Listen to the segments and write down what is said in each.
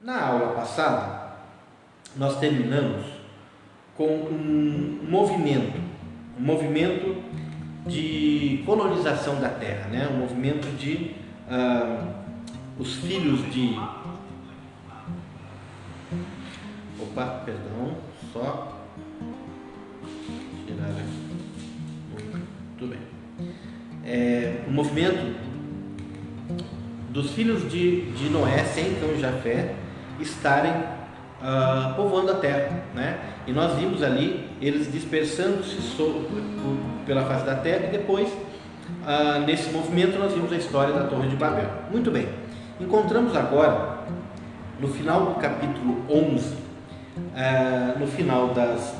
Na aula passada, nós terminamos com um movimento de colonização da Terra, né? Um movimento de os filhos de... Opa, perdão, só tirar aqui. Tudo bem. O movimento dos filhos de Noé, Sem, Cão e Jafé, estarem povoando a terra, né? E nós vimos ali eles dispersando-se pela face da terra, e depois, nesse movimento, nós vimos a história da Torre de Babel. Muito bem, encontramos agora, no final do capítulo 11, no final das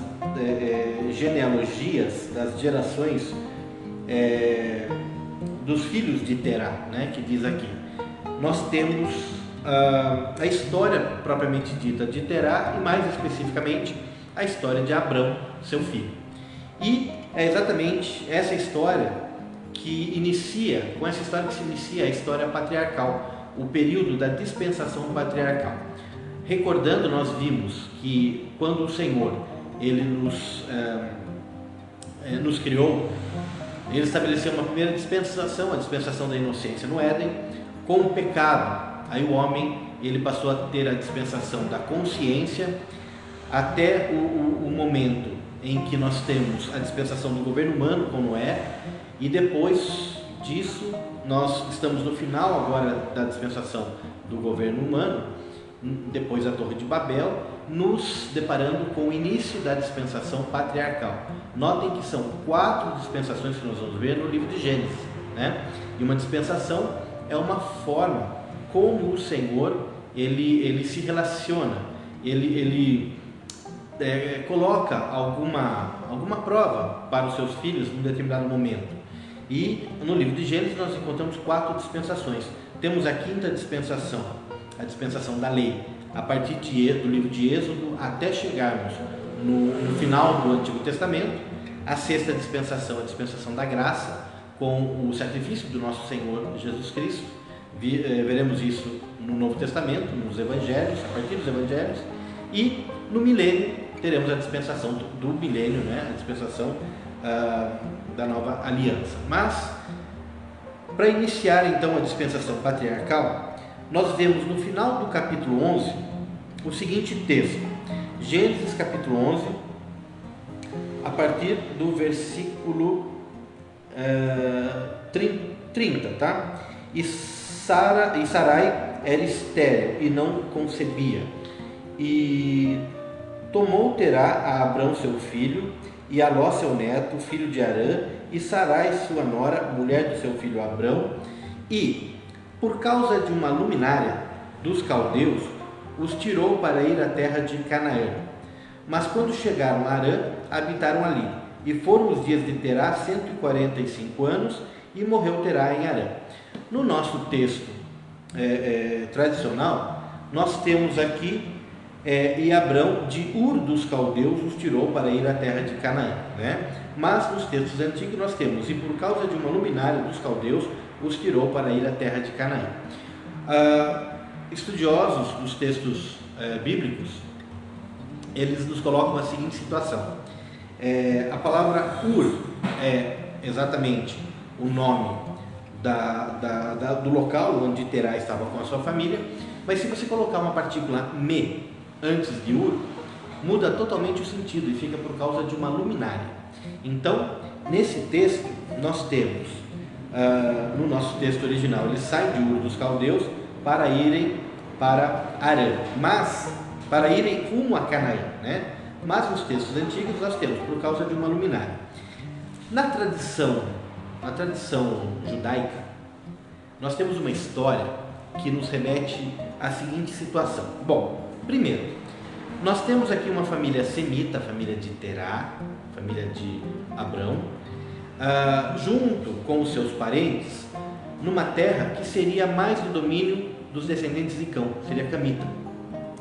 genealogias, das gerações dos filhos de Terá, né? Que diz aqui, nós temos a história propriamente dita de Terá e, mais especificamente, a história de Abrão, seu filho. E é exatamente essa história que inicia, com essa história que se inicia a história patriarcal, o período da dispensação patriarcal. Recordando, nós vimos que quando o Senhor ele nos criou, ele estabeleceu uma primeira dispensação, a dispensação da inocência no Éden. Com o pecado, aí o homem ele passou a ter a dispensação da consciência, até o momento em que nós temos a dispensação do governo humano com Noé, e depois disso nós estamos no final agora da dispensação do governo humano, depois da Torre de Babel, nos deparando com o início da dispensação patriarcal. Notem que são 4 dispensações que nós vamos ver no livro de Gênesis, né? E uma dispensação é uma forma como o Senhor ele se relaciona, ele coloca alguma prova para os seus filhos em determinado momento. E no livro de Gênesis nós encontramos 4 dispensações. Temos a 5ª dispensação, a dispensação da lei, a partir do livro de Êxodo até chegarmos no final do Antigo Testamento. A 6ª dispensação, a dispensação da graça, com o sacrifício do nosso Senhor Jesus Cristo. Veremos isso no Novo Testamento, nos Evangelhos, a partir dos Evangelhos. E no milênio teremos a dispensação do milênio, né? A dispensação da nova aliança. Mas, para iniciar então a dispensação patriarcal, nós vemos no final do capítulo 11 o seguinte texto, Gênesis capítulo 11, a partir do versículo 30, tá? E Sarai era estéril e não concebia, e tomou Terá a Abrão seu filho, e a Ló seu neto, filho de Harã, e Sarai sua nora, mulher do seu filho Abrão, e, por causa de uma luminária dos caldeus, os tirou para ir à terra de Canaã. Mas quando chegaram a Harã, habitaram ali, e foram os dias de Terá 145 anos, e morreu Terá em Harã. No nosso texto tradicional, nós temos aqui e Abrão de Ur dos caldeus os tirou para ir à terra de Canaã, né? Mas nos textos antigos nós temos, e por causa de uma luminária dos caldeus os tirou para ir à terra de Canaã. Estudiosos dos textos bíblicos, eles nos colocam a seguinte situação. A palavra Ur é exatamente o nome do local onde Terá estava com a sua família, mas se você colocar uma partícula me antes de Ur, muda totalmente o sentido e fica por causa de uma luminária. Então, nesse texto, nós temos, no nosso texto original, eles saem de Ur dos caldeus para irem para Harã, mas para irem rumo a Canaã, né? Mas nos textos antigos nós temos por causa de uma luminária. Na tradição judaica, nós temos uma história que nos remete à seguinte situação. Bom, primeiro, nós temos aqui uma família semita, a família de Terá, família de Abrão, junto com os seus parentes, numa terra que seria mais do domínio dos descendentes de Cão, seria Camita.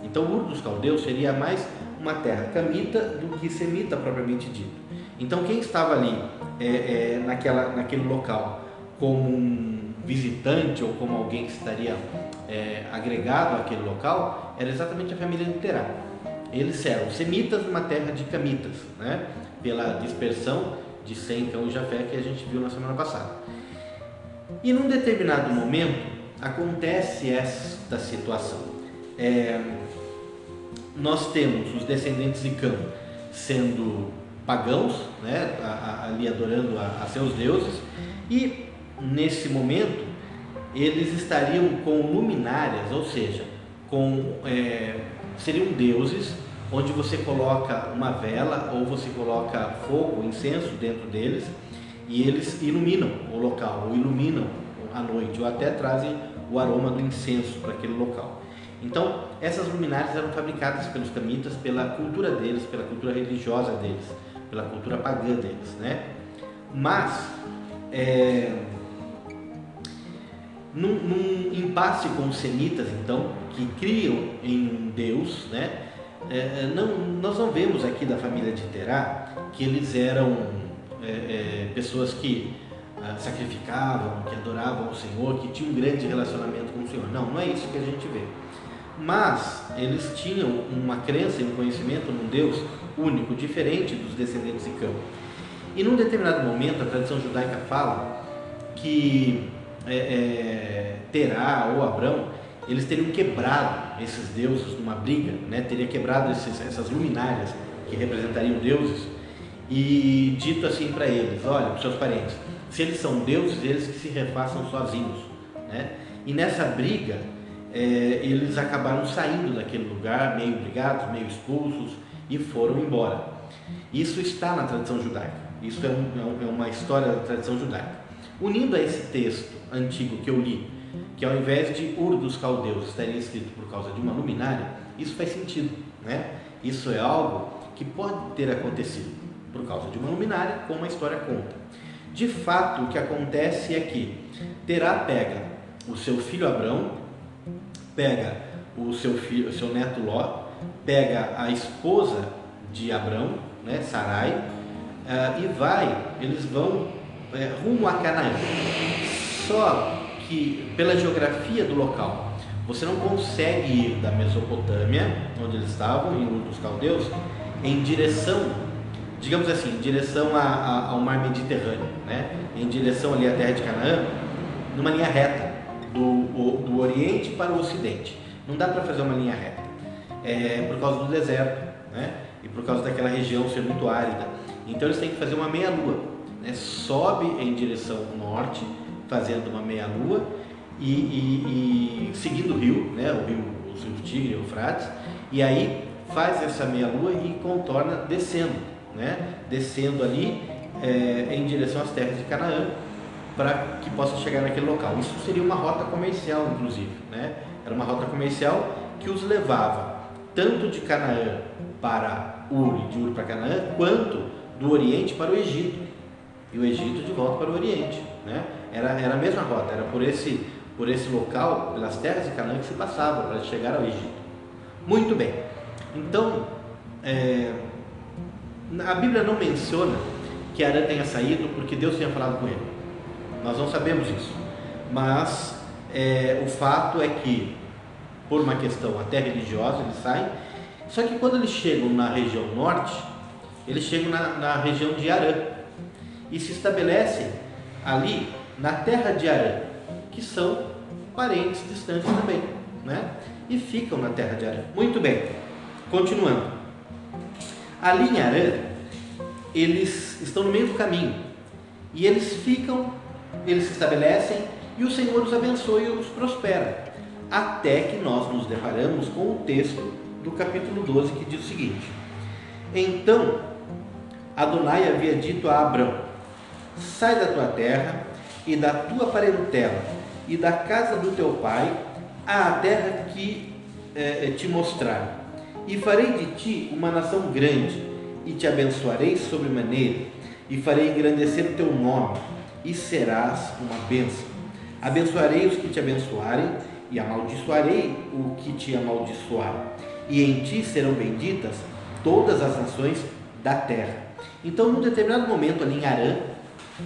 Então, Ur dos caldeus seria mais uma terra camita do que semita propriamente dito. Então, quem estava ali naquele local como um visitante ou como alguém que estaria agregado àquele local era exatamente a família de Terá. Eles eram semitas numa terra de camitas, né? Pela dispersão de Sem, Cão e Jafé que a gente viu na semana passada. E num determinado momento acontece esta situação. Nós temos os descendentes de Cão sendo pagãos, né? Ali adorando a seus deuses, e nesse momento eles estariam com luminárias, ou seja, seriam deuses onde você coloca uma vela ou você coloca fogo, incenso dentro deles, e eles iluminam o local, ou iluminam à noite, ou até trazem o aroma do incenso para aquele local. Então, essas luminárias eram fabricadas pelos camitas, pela cultura deles, pela cultura religiosa deles, pela cultura pagã deles, né? Mas, num impasse com os semitas, então, que criam em um Deus, né? Nós não vemos aqui da família de Terá que eles eram pessoas que sacrificavam, que adoravam o Senhor, que tinham um grande relacionamento com o Senhor. Não é isso que a gente vê. Mas eles tinham uma crença e um conhecimento num Deus único, diferente dos descendentes de Cão. E num determinado momento a tradição judaica fala que Terá ou Abrão, eles teriam quebrado esses deuses numa briga, né? Teria quebrado essas luminárias que representariam deuses e dito assim para eles: olha, para os seus parentes, se eles são deuses, eles que se refaçam sozinhos, né? E nessa briga eles acabaram saindo daquele lugar, meio brigados, meio expulsos, e foram embora. Isso está na tradição judaica, isso é uma história da tradição judaica. Unindo a esse texto antigo que eu li, que ao invés de Ur dos Caldeus estaria escrito por causa de uma luminária, isso faz sentido, né? Isso é algo que pode ter acontecido por causa de uma luminária, como a história conta. De fato, o que acontece é que Terá pega o seu filho Abrão, pega o seu neto Ló, pega a esposa de Abrão, né, Sarai, e eles vão rumo a Canaã. Só que pela geografia do local, você não consegue ir da Mesopotâmia, onde eles estavam, em Ur dos Caldeus, em direção, digamos assim, em direção ao mar Mediterrâneo, né? Em direção ali à terra de Canaã, numa linha reta, do Oriente para o Ocidente. Não dá para fazer uma linha reta, por causa do deserto, né? E por causa daquela região ser muito árida. Então eles têm que fazer uma meia-lua, né? Sobe em direção norte, fazendo uma meia-lua e seguindo o rio, né? O rio Tigre, o Eufrates, e aí faz essa meia-lua e contorna descendo, né? Descendo ali em direção às terras de Canaã, para que possa chegar naquele local. Isso seria uma rota comercial, inclusive, né? Era uma rota comercial que os levava tanto de Canaã para Ur e de Ur para Canaã, quanto do Oriente para o Egito, e o Egito de volta para o Oriente, né? Era a mesma rota, era por esse local, pelas terras de Canaã que se passava para chegar ao Egito. Muito bem. Então, a Bíblia não menciona que Arã tenha saído porque Deus tinha falado com ele. Nós não sabemos isso, mas o fato é que, por uma questão até religiosa, eles saem. Só que quando eles chegam na região norte, eles chegam na região de Arã e se estabelecem ali na terra de Arã, que são parentes distantes também, né? E ficam na terra de Arã. Muito bem, continuando. Ali em Arã, eles estão no meio do caminho e eles se estabelecem e o Senhor os abençoa e os prospera, até que nós nos deparamos com o texto do capítulo 12, que diz o seguinte: então Adonai havia dito a Abrão: sai da tua terra e da tua parentela e da casa do teu pai à terra que te mostrar, e farei de ti uma nação grande, e te abençoarei sobremaneira, e farei engrandecer o teu nome, e serás uma bênção. Abençoarei os que te abençoarem, e amaldiçoarei o que te amaldiçoar, e em ti serão benditas todas as nações da terra. Então, num determinado momento ali em Arã,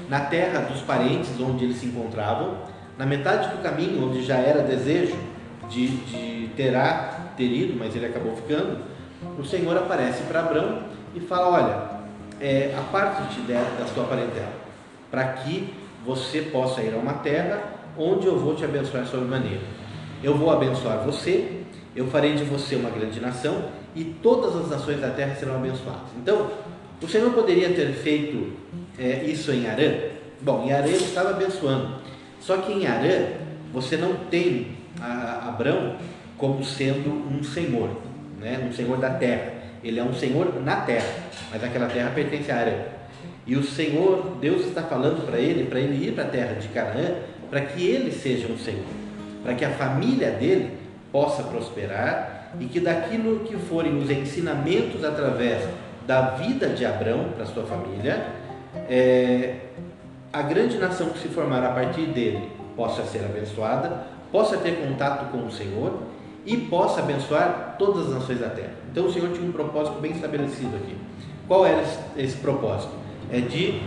na terra dos parentes onde eles se encontravam, na metade do caminho onde já era desejo de Terá ter ido, mas ele acabou ficando, o Senhor aparece para Abrão e fala: olha, aparte-te da tua parentela, para que você possa ir a uma terra onde eu vou te abençoar sobremaneira. Eu vou abençoar você, eu farei de você uma grande nação, e todas as nações da terra serão abençoadas. Então, o Senhor poderia ter feito isso em Harã. Bom, em Harã ele estava abençoando, só que em Harã você não tem Abrão como sendo um senhor, né? Um senhor da terra. Ele é um senhor na terra, mas aquela terra pertence a Harã. E o Senhor, Deus está falando para ele ir para a terra de Canaã, para que ele seja um senhor, para que a família dele possa prosperar, e que daquilo que forem os ensinamentos através da vida de Abrão para sua família, a grande nação que se formar a partir dele possa ser abençoada, possa ter contato com o Senhor e possa abençoar todas as nações da terra. Então o Senhor tinha um propósito bem estabelecido aqui. Qual era esse propósito? É de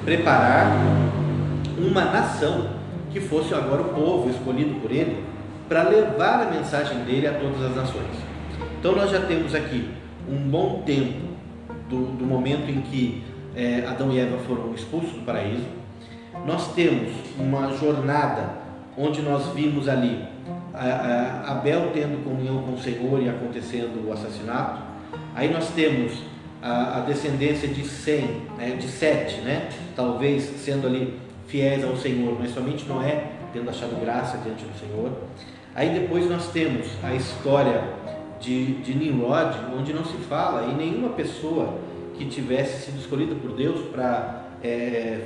preparar uma nação que fosse agora o povo escolhido por ele para levar a mensagem dele a todas as nações. Então nós já temos aqui um bom tempo do momento em que Adão e Eva foram expulsos do paraíso. Nós temos uma jornada onde nós vimos ali Abel tendo comunhão com o Senhor e acontecendo o assassinato. Aí nós temos a descendência de Sete, né? Talvez sendo ali fiéis ao Senhor, mas somente Noé tendo achado graça diante do Senhor. Aí depois nós temos a história de Nimrod, onde não se fala em nenhuma pessoa que tivesse sido escolhida por Deus para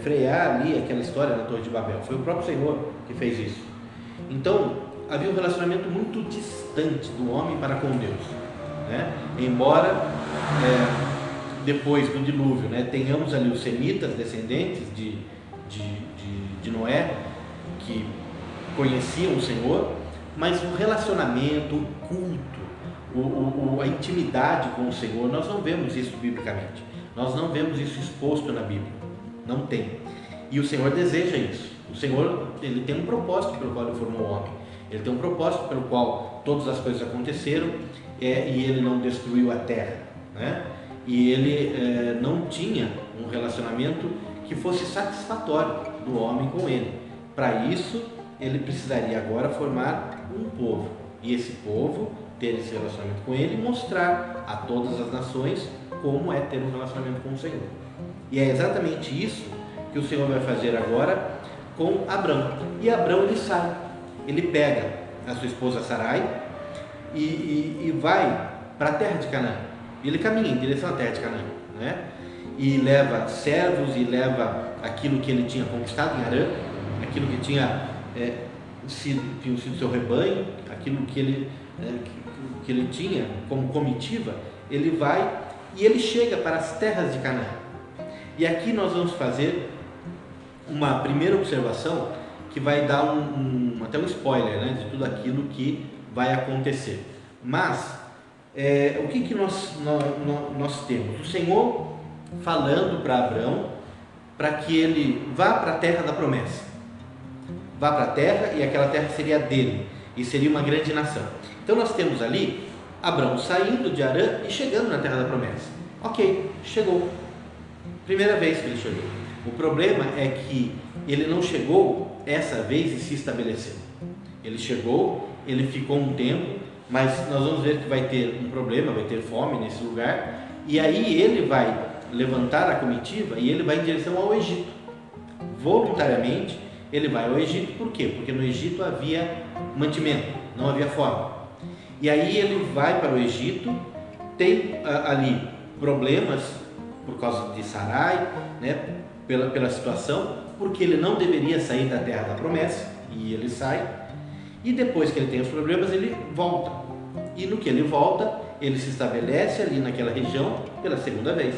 frear ali aquela história na Torre de Babel. Foi o próprio Senhor que fez isso. Então havia um relacionamento muito distante do homem para com Deus, né? Embora depois do dilúvio, né, tenhamos ali os semitas, descendentes de Noé, que conheciam o Senhor, mas o relacionamento, o culto, a intimidade com o Senhor, nós não vemos isso biblicamente, nós não vemos isso exposto na Bíblia, não tem. E o Senhor deseja isso. O Senhor, ele tem um propósito pelo qual ele formou o homem, ele tem um propósito pelo qual todas as coisas aconteceram, e ele não destruiu a terra, né? E ele não tinha um relacionamento que fosse satisfatório do homem com ele. Para isso, ele precisaria agora formar um povo, e esse povo ter esse relacionamento com ele e mostrar a todas as nações como é ter um relacionamento com o Senhor. E é exatamente isso que o Senhor vai fazer agora com Abrão. E Abrão, ele sai, ele pega a sua esposa Sarai e vai para a terra de Canaã. Ele caminha em direção à terra de Canaã, né? E leva servos e leva aquilo que ele tinha conquistado em Harã, aquilo que tinha sido seu rebanho, aquilo que ele tinha como comitiva. Ele vai e ele chega para as terras de Canaã. E aqui nós vamos fazer uma primeira observação que vai dar até um spoiler, né, de tudo aquilo que vai acontecer. Mas o que nós temos? O Senhor falando para Abrão para que ele vá para a terra da promessa, vá para a terra, e aquela terra seria dele e seria uma grande nação. Então nós temos ali Abrão saindo de Harã e chegando na terra da promessa. Ok, chegou, primeira vez que ele chegou. O problema é que ele não chegou essa vez e se estabeleceu. Ele chegou, ele ficou um tempo, mas nós vamos ver que vai ter um problema, vai ter fome nesse lugar, e aí ele vai levantar a comitiva e ele vai em direção ao Egito. Voluntariamente ele vai ao Egito. Por quê? Porque no Egito havia mantimento, não havia fome. E aí ele vai para o Egito, tem ali problemas por causa de Sarai, né, pela situação, porque ele não deveria sair da terra da promessa, e ele sai. E depois que ele tem os problemas, ele volta. E no que ele volta, ele se estabelece ali naquela região pela segunda vez.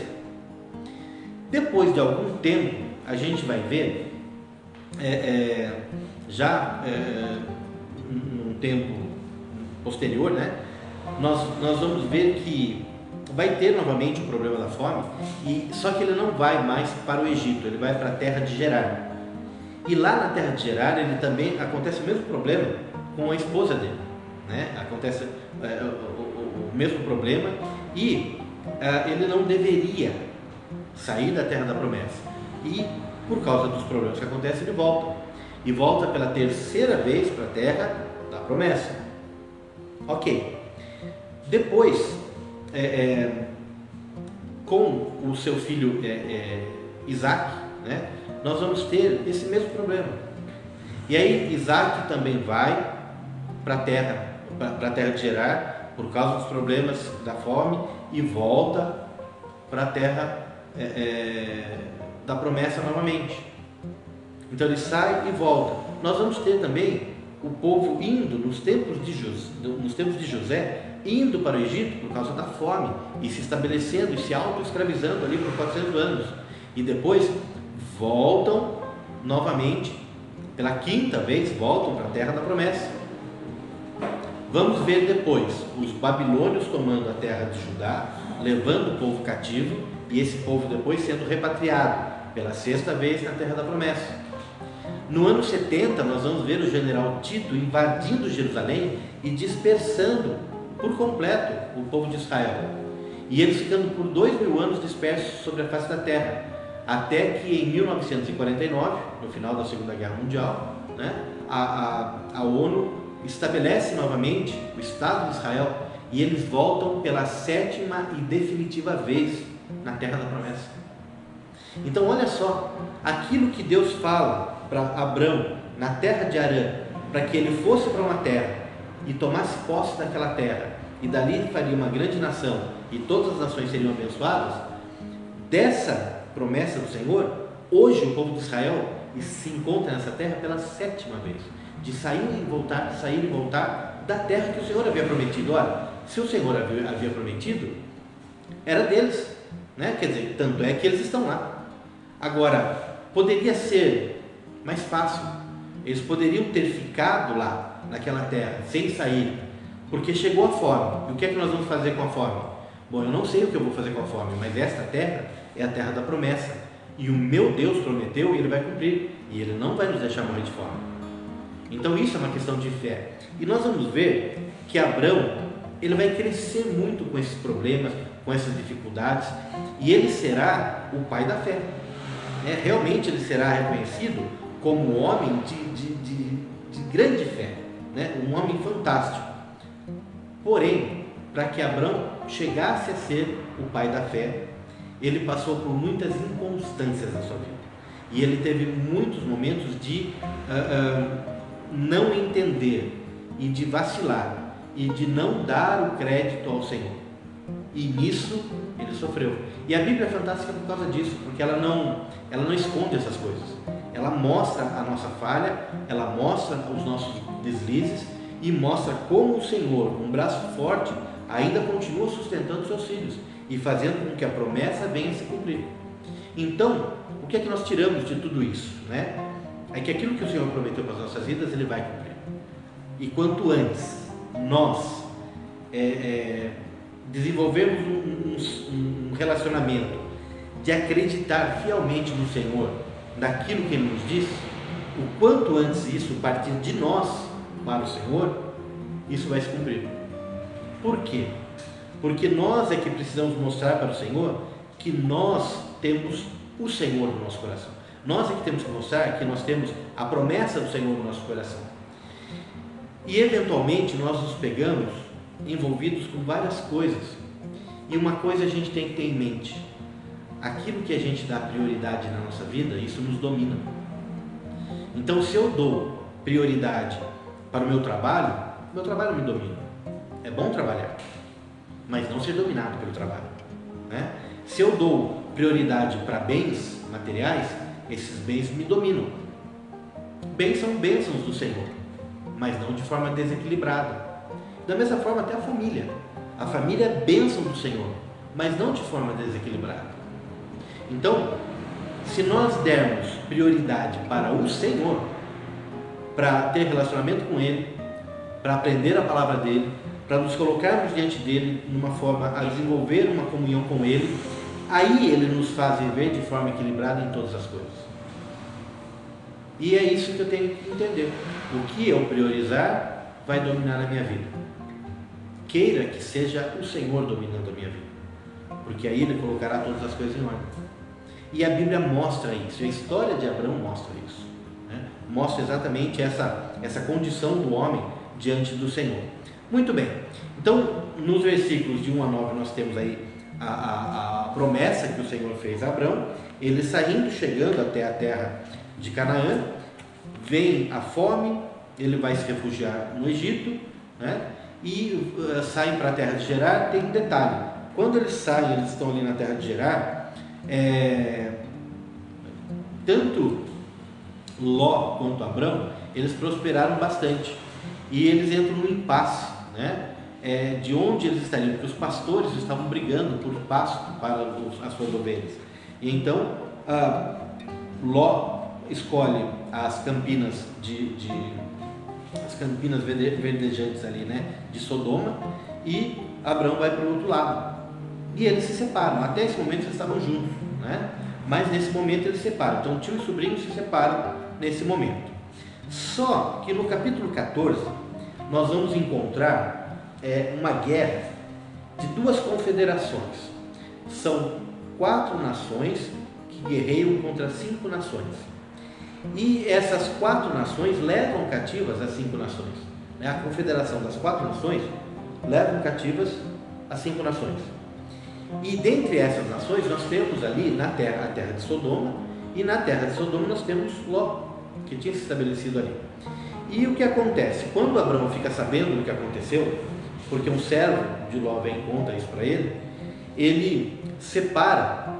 Depois de algum tempo, a gente vai ver, num tempo posterior, né, nós vamos ver que vai ter novamente o problema da fome, só que ele não vai mais para o Egito, ele vai para a terra de Gerar. E lá na terra de Gerar, ele também acontece o mesmo problema com a esposa dele. né? Acontece o mesmo problema e ele não deveria sair da terra da promessa. E por causa dos problemas que acontecem, ele volta. E volta pela terceira vez para a terra da promessa. Ok. Depois, com o seu filho Isaac, né, nós vamos ter esse mesmo problema. E aí Isaac também vai para a terra de Gerar, por causa dos problemas da fome, e volta para a terra da promessa novamente. Então ele sai e volta. Nós vamos ter também o povo indo nos tempos de José, indo para o Egito por causa da fome e se estabelecendo e se auto-escravizando ali por 400 anos. E depois voltam novamente, pela quinta vez, voltam para a terra da promessa. Vamos ver depois os babilônios tomando a terra de Judá, levando o povo cativo, e esse povo depois sendo repatriado pela sexta vez na terra da promessa. No ano 70 nós vamos ver o general Tito invadindo Jerusalém e dispersando por completo o povo de Israel, e eles ficando por 2000 anos dispersos sobre a face da terra, até que em 1949, no final da Segunda Guerra Mundial, né, a ONU estabelece novamente o Estado de Israel e eles voltam pela sétima e definitiva vez na terra da promessa. Então olha só, aquilo que Deus fala para Abrão na terra de Harã, para que ele fosse para uma terra e tomasse posse daquela terra, e dali faria uma grande nação e todas as nações seriam abençoadas, dessa promessa do Senhor, hoje o povo de Israel se encontra nessa terra pela sétima vez, de sair e voltar da terra que o Senhor havia prometido. Olha, se o Senhor havia prometido, era deles, né? Quer dizer, tanto é que eles estão lá. Agora, poderia ser mais fácil, eles poderiam ter ficado lá naquela terra sem sair, porque chegou a fome. E o que é que nós vamos fazer com a fome? Bom, eu não sei o que eu vou fazer com a fome, mas esta terra é a terra da promessa, e o meu Deus prometeu e Ele vai cumprir, e Ele não vai nos deixar morrer de fome. Então isso é uma questão de fé. E nós vamos ver que Abrão, ele vai crescer muito com esses problemas, com essas dificuldades, e ele será o pai da fé. Realmente ele será reconhecido como um homem de grande fé, né? Um homem fantástico. Porém, para que Abrão chegasse a ser o pai da fé, ele passou por muitas inconstâncias na sua vida, e ele teve muitos momentos de não entender e de vacilar e de não dar o crédito ao Senhor, e nisso ele sofreu. E a Bíblia é fantástica por causa disso, porque ela não esconde essas coisas, ela mostra a nossa falha, ela mostra os nossos deslizes e mostra como o Senhor, com um braço forte, ainda continua sustentando seus filhos e fazendo com que a promessa venha se cumprir. Então, o que é que nós tiramos de tudo isso, né? É que aquilo que o Senhor prometeu para as nossas vidas, Ele vai cumprir. E quanto antes nós desenvolvermos um relacionamento de acreditar fielmente no Senhor, naquilo que Ele nos diz, o quanto antes isso partir de nós para o Senhor, isso vai se cumprir. Por quê? Porque nós é que precisamos mostrar para o Senhor que nós temos o Senhor no nosso coração. Nós é que temos que mostrar que nós temos a promessa do Senhor no nosso coração. E eventualmente nós nos pegamos envolvidos com várias coisas. E uma coisa a gente tem que ter em mente: aquilo que a gente dá prioridade na nossa vida, isso nos domina. Então, se eu dou prioridade para o meu trabalho me domina. É bom trabalhar, mas não ser dominado pelo trabalho, né? Se eu dou prioridade para bens materiais, esses bens me dominam. Bens são bênçãos do Senhor, mas não de forma desequilibrada. Da mesma forma, até a família é bênção do Senhor, mas não de forma desequilibrada. Então, se nós dermos prioridade para o Senhor, para ter relacionamento com Ele, para aprender a palavra dEle, para nos colocarmos diante dEle numa forma a desenvolver uma comunhão com Ele, aí Ele nos faz viver de forma equilibrada em todas as coisas. E é isso que eu tenho que entender: o que eu priorizar vai dominar a minha vida. Queira que seja o Senhor dominando a minha vida, porque aí Ele colocará todas as coisas em ordem. E a Bíblia mostra isso, a história de Abraão mostra isso, né? Mostra exatamente essa condição do homem diante do Senhor. Muito bem, então nos versículos de 1 a 9 nós temos aí a promessa que o Senhor fez a Abraão, ele saindo, chegando até a terra de Canaã, vem a fome, ele vai se refugiar no Egito, né? E saem para a terra de Gerar. Tem um detalhe, quando eles saem, eles estão ali na terra de Gerar, tanto Ló quanto Abrão, eles prosperaram bastante, e eles entram no impasse, né? De onde eles estariam, porque os pastores estavam brigando por pasto para as suas ovelhas, e então Ló escolhe as campinas as campinas verdejantes ali, né, de Sodoma, e Abrão vai para o outro lado, e eles se separam. Até esse momento eles estavam juntos, né? Mas nesse momento eles se separam. Então tio e sobrinho se separam nesse momento. Só que no capítulo 14 nós vamos encontrar uma guerra de duas confederações. São 4 nações que guerreiam contra 5 nações. E essas 4 nações levam cativas as 5 nações. A confederação das 4 nações levam cativas as 5 nações. E dentre essas nações nós temos ali a terra de Sodoma, e na terra de Sodoma nós temos Ló, que tinha se estabelecido ali. E o que acontece? Quando Abraão fica sabendo do que aconteceu, porque um servo de Ló vem e conta isso para ele, ele separa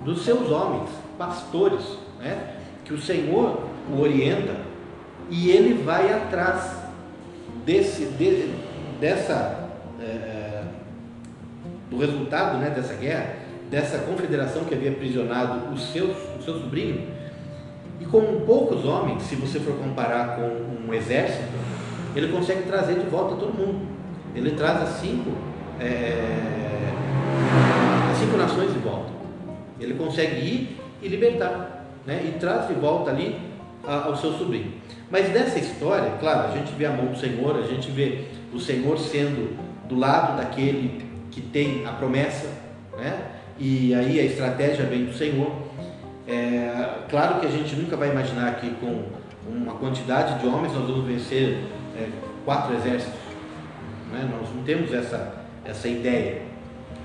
dos seus homens, pastores, né, que o Senhor o orienta, e ele vai atrás do resultado, né, dessa guerra, dessa confederação que havia aprisionado o seu sobrinho. E com poucos homens, se você for comparar com um exército, ele consegue trazer de volta todo mundo. Ele traz as 5 nações de volta. Ele consegue ir e libertar, né, e traz de volta ali ao seu sobrinho. Mas nessa história, claro, a gente vê a mão do Senhor, a gente vê o Senhor sendo do lado daquele que tem a promessa, né? E aí a estratégia vem do Senhor. Claro que a gente nunca vai imaginar que com uma quantidade de homens nós vamos vencer 4 exércitos, né? Nós não temos essa ideia,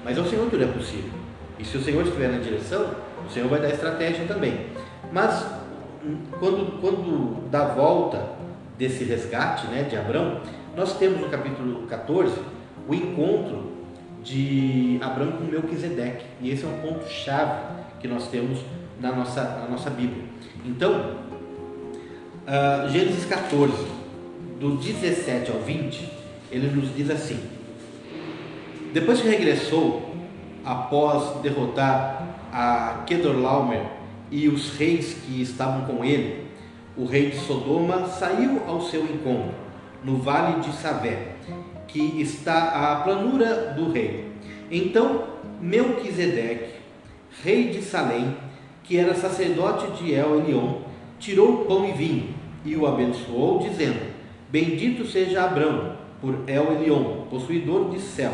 mas ao Senhor tudo é possível, e se o Senhor estiver na direção, o Senhor vai dar estratégia também. Mas quando dá volta desse resgate, né, de Abrão, nós temos no capítulo 14 o encontro de Abrão com Melquisedeque, e esse é um ponto chave que nós temos na nossa Bíblia. Então, Gênesis 14, do 17 ao 20, ele nos diz assim: depois que regressou, após derrotar a Quedorlaomer e os reis que estavam com ele, o rei de Sodoma saiu ao seu encontro no vale de Savé, que está à planura do rei. Então Melquisedeque, rei de Salém, que era sacerdote de El-Elion, tirou pão e vinho e o abençoou, dizendo: bendito seja Abrão por El-Elion, possuidor de céu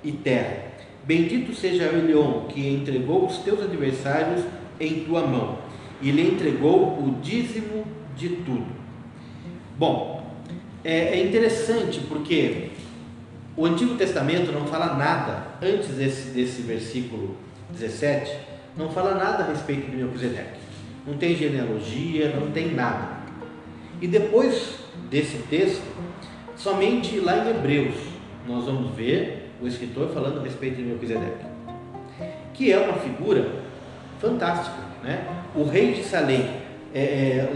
e terra. Bendito seja El-Elion, que entregou os teus adversários em tua mão, e lhe entregou o dízimo de tudo. Bom, é interessante porque o Antigo Testamento não fala nada, antes desse versículo 17, não fala nada a respeito de Melquisedeque. Não tem genealogia, não tem nada. E depois desse texto, somente lá em Hebreus, nós vamos ver o escritor falando a respeito de Melquisedeque, que é uma figura fantástica, né? O rei de Salém,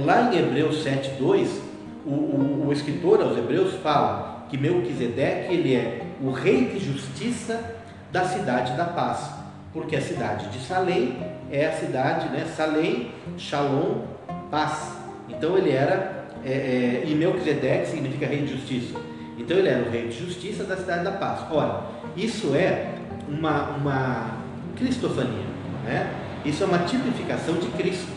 lá em Hebreus 7:2, o escritor aos Hebreus fala que Melquisedeque, ele é o rei de justiça da cidade da paz, porque a cidade de Salém é a cidade, né? Salém, Shalom, paz. Então ele era, e Melquisedeque significa rei de justiça. Então ele era o rei de justiça da cidade da paz. Ora, isso é uma cristofania, né? Isso é uma tipificação de Cristo,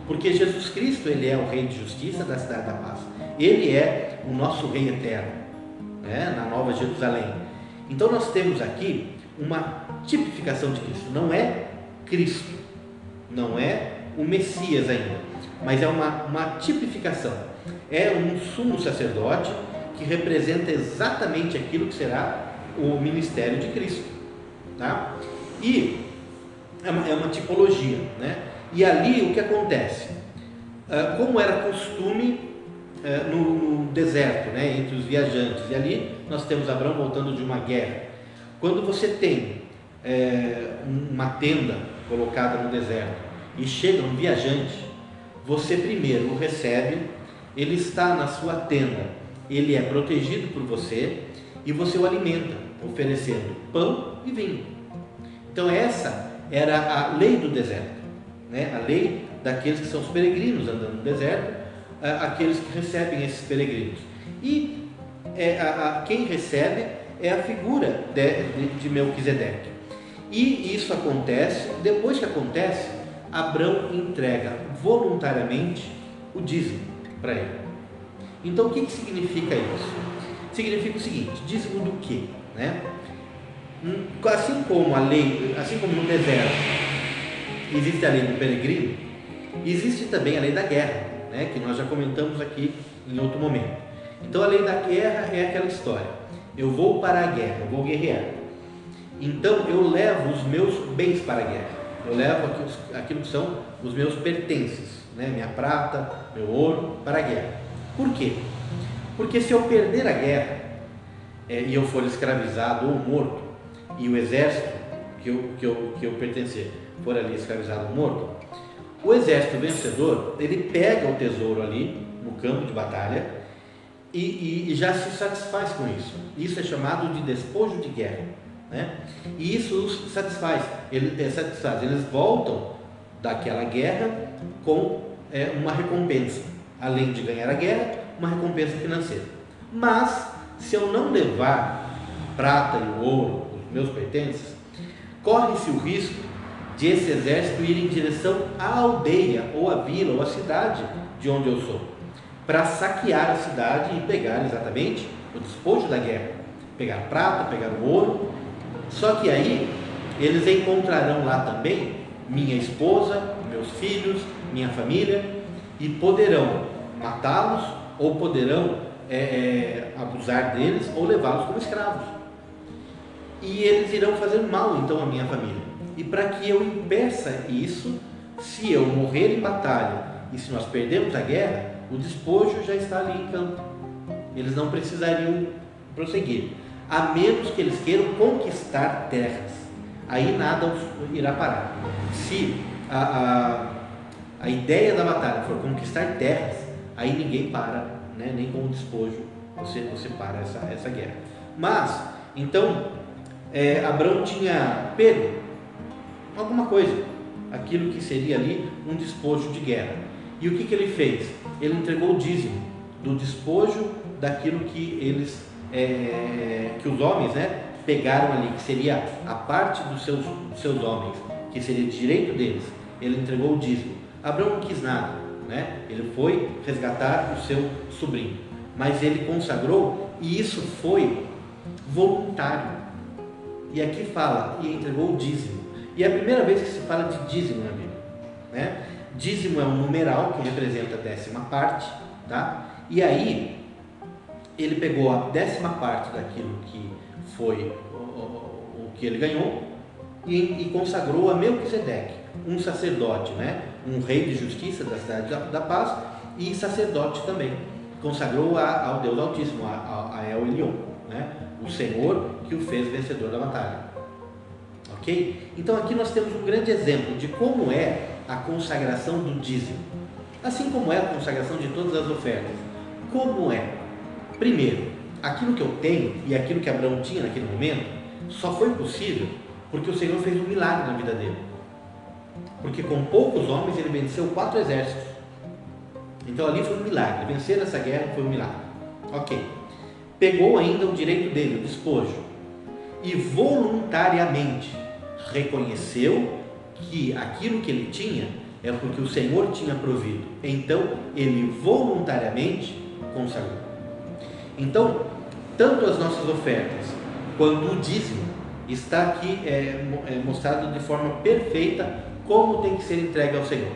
porque Jesus Cristo, ele é o rei de justiça da cidade da paz. Ele é o nosso rei eterno. né, na Nova Jerusalém. Então nós temos aqui uma tipificação de Cristo. Não é Cristo, não é o Messias ainda, mas é uma tipificação. É um sumo sacerdote que representa exatamente aquilo que será o ministério de Cristo, tá? E é uma tipologia, né? E ali o que acontece? Como era costume no deserto, né, entre os viajantes, e ali nós temos Abraão voltando de uma guerra. Quando você tem uma tenda colocada no deserto e chega um viajante, você primeiro o recebe, ele está na sua tenda, ele é protegido por você e você o alimenta, oferecendo pão e vinho. Então essa era a lei do deserto, né? A lei daqueles que são os peregrinos andando no deserto, aqueles que recebem esses peregrinos. E quem recebe é a figura de Melquisedeque. E isso acontece, depois que acontece, Abrão entrega voluntariamente o dízimo para ele. Então o que significa isso? Significa o seguinte: dízimo do quê? Né? Assim como a lei, assim como no deserto existe a lei do peregrino, existe também a lei da guerra, né, que nós já comentamos aqui em outro momento. Então a lei da guerra é aquela história: eu vou para a guerra, eu vou guerrear, então eu levo os meus bens para a guerra, eu levo aquilo que são os meus pertences, né, minha prata, meu ouro, para a guerra. Por quê? Porque se eu perder a guerra e eu for escravizado ou morto, e o exército que eu pertencer for ali escravizado ou morto, o exército vencedor, ele pega o tesouro ali no campo de batalha e já se satisfaz com isso. Isso é chamado de despojo de guerra, né? E isso os satisfaz. Eles voltam daquela guerra com uma recompensa, além de ganhar a guerra, uma recompensa financeira. Mas se eu não levar prata e ouro, os meus pertences, corre-se o risco de esse exército ir em direção à aldeia, ou à vila, ou à cidade de onde eu sou, para saquear a cidade e pegar exatamente o despojo da guerra, pegar prata, pegar o ouro. Só que aí eles encontrarão lá também minha esposa, meus filhos, minha família, e poderão matá-los, ou poderão abusar deles, ou levá-los como escravos. E eles irão fazer mal então à minha família. E para que eu impeça isso, se eu morrer em batalha e se nós perdermos a guerra, o despojo já está ali em campo. Eles não precisariam prosseguir, a menos que eles queiram conquistar terras. Aí nada os irá parar. Se a ideia da batalha for conquistar terras, aí ninguém para, né? Nem com o despojo você para essa guerra. Mas, então, Abrão tinha pego alguma coisa, aquilo que seria ali um despojo de guerra. E o que ele fez? Ele entregou o dízimo do despojo daquilo que que os homens, né, pegaram ali, que seria a parte dos seus homens, que seria de direito deles. Ele entregou o dízimo. Abrão não quis nada, né? Ele foi resgatar o seu sobrinho, mas ele consagrou, e isso foi voluntário. E aqui fala, e entregou o dízimo. E é a primeira vez que se fala de dízimo na Bíblia, né? Dízimo é um numeral que representa a 10ª parte, tá? E aí ele pegou a 10ª parte daquilo que foi o que ele ganhou e consagrou a Melquisedeque, um sacerdote, né? Um rei de justiça da cidade da paz e sacerdote também. Consagrou ao Deus Altíssimo, a El Elyon, né? O Senhor que o fez vencedor da batalha. Ok? Então aqui nós temos um grande exemplo de como é a consagração do dízimo, assim como é a consagração de todas as ofertas. Como é? Primeiro, aquilo que eu tenho e aquilo que Abraão tinha naquele momento só foi possível porque o Senhor fez um milagre na vida dele. Porque com poucos homens ele venceu 4 exércitos. Então ali foi um milagre. Vencer essa guerra foi um milagre. Ok. Pegou ainda o direito dele, o despojo, e voluntariamente reconheceu que aquilo que ele tinha é porque o Senhor tinha provido. Então ele voluntariamente consagrou. Então tanto as nossas ofertas quanto o dízimo, está aqui mostrado de forma perfeita como tem que ser entregue ao Senhor,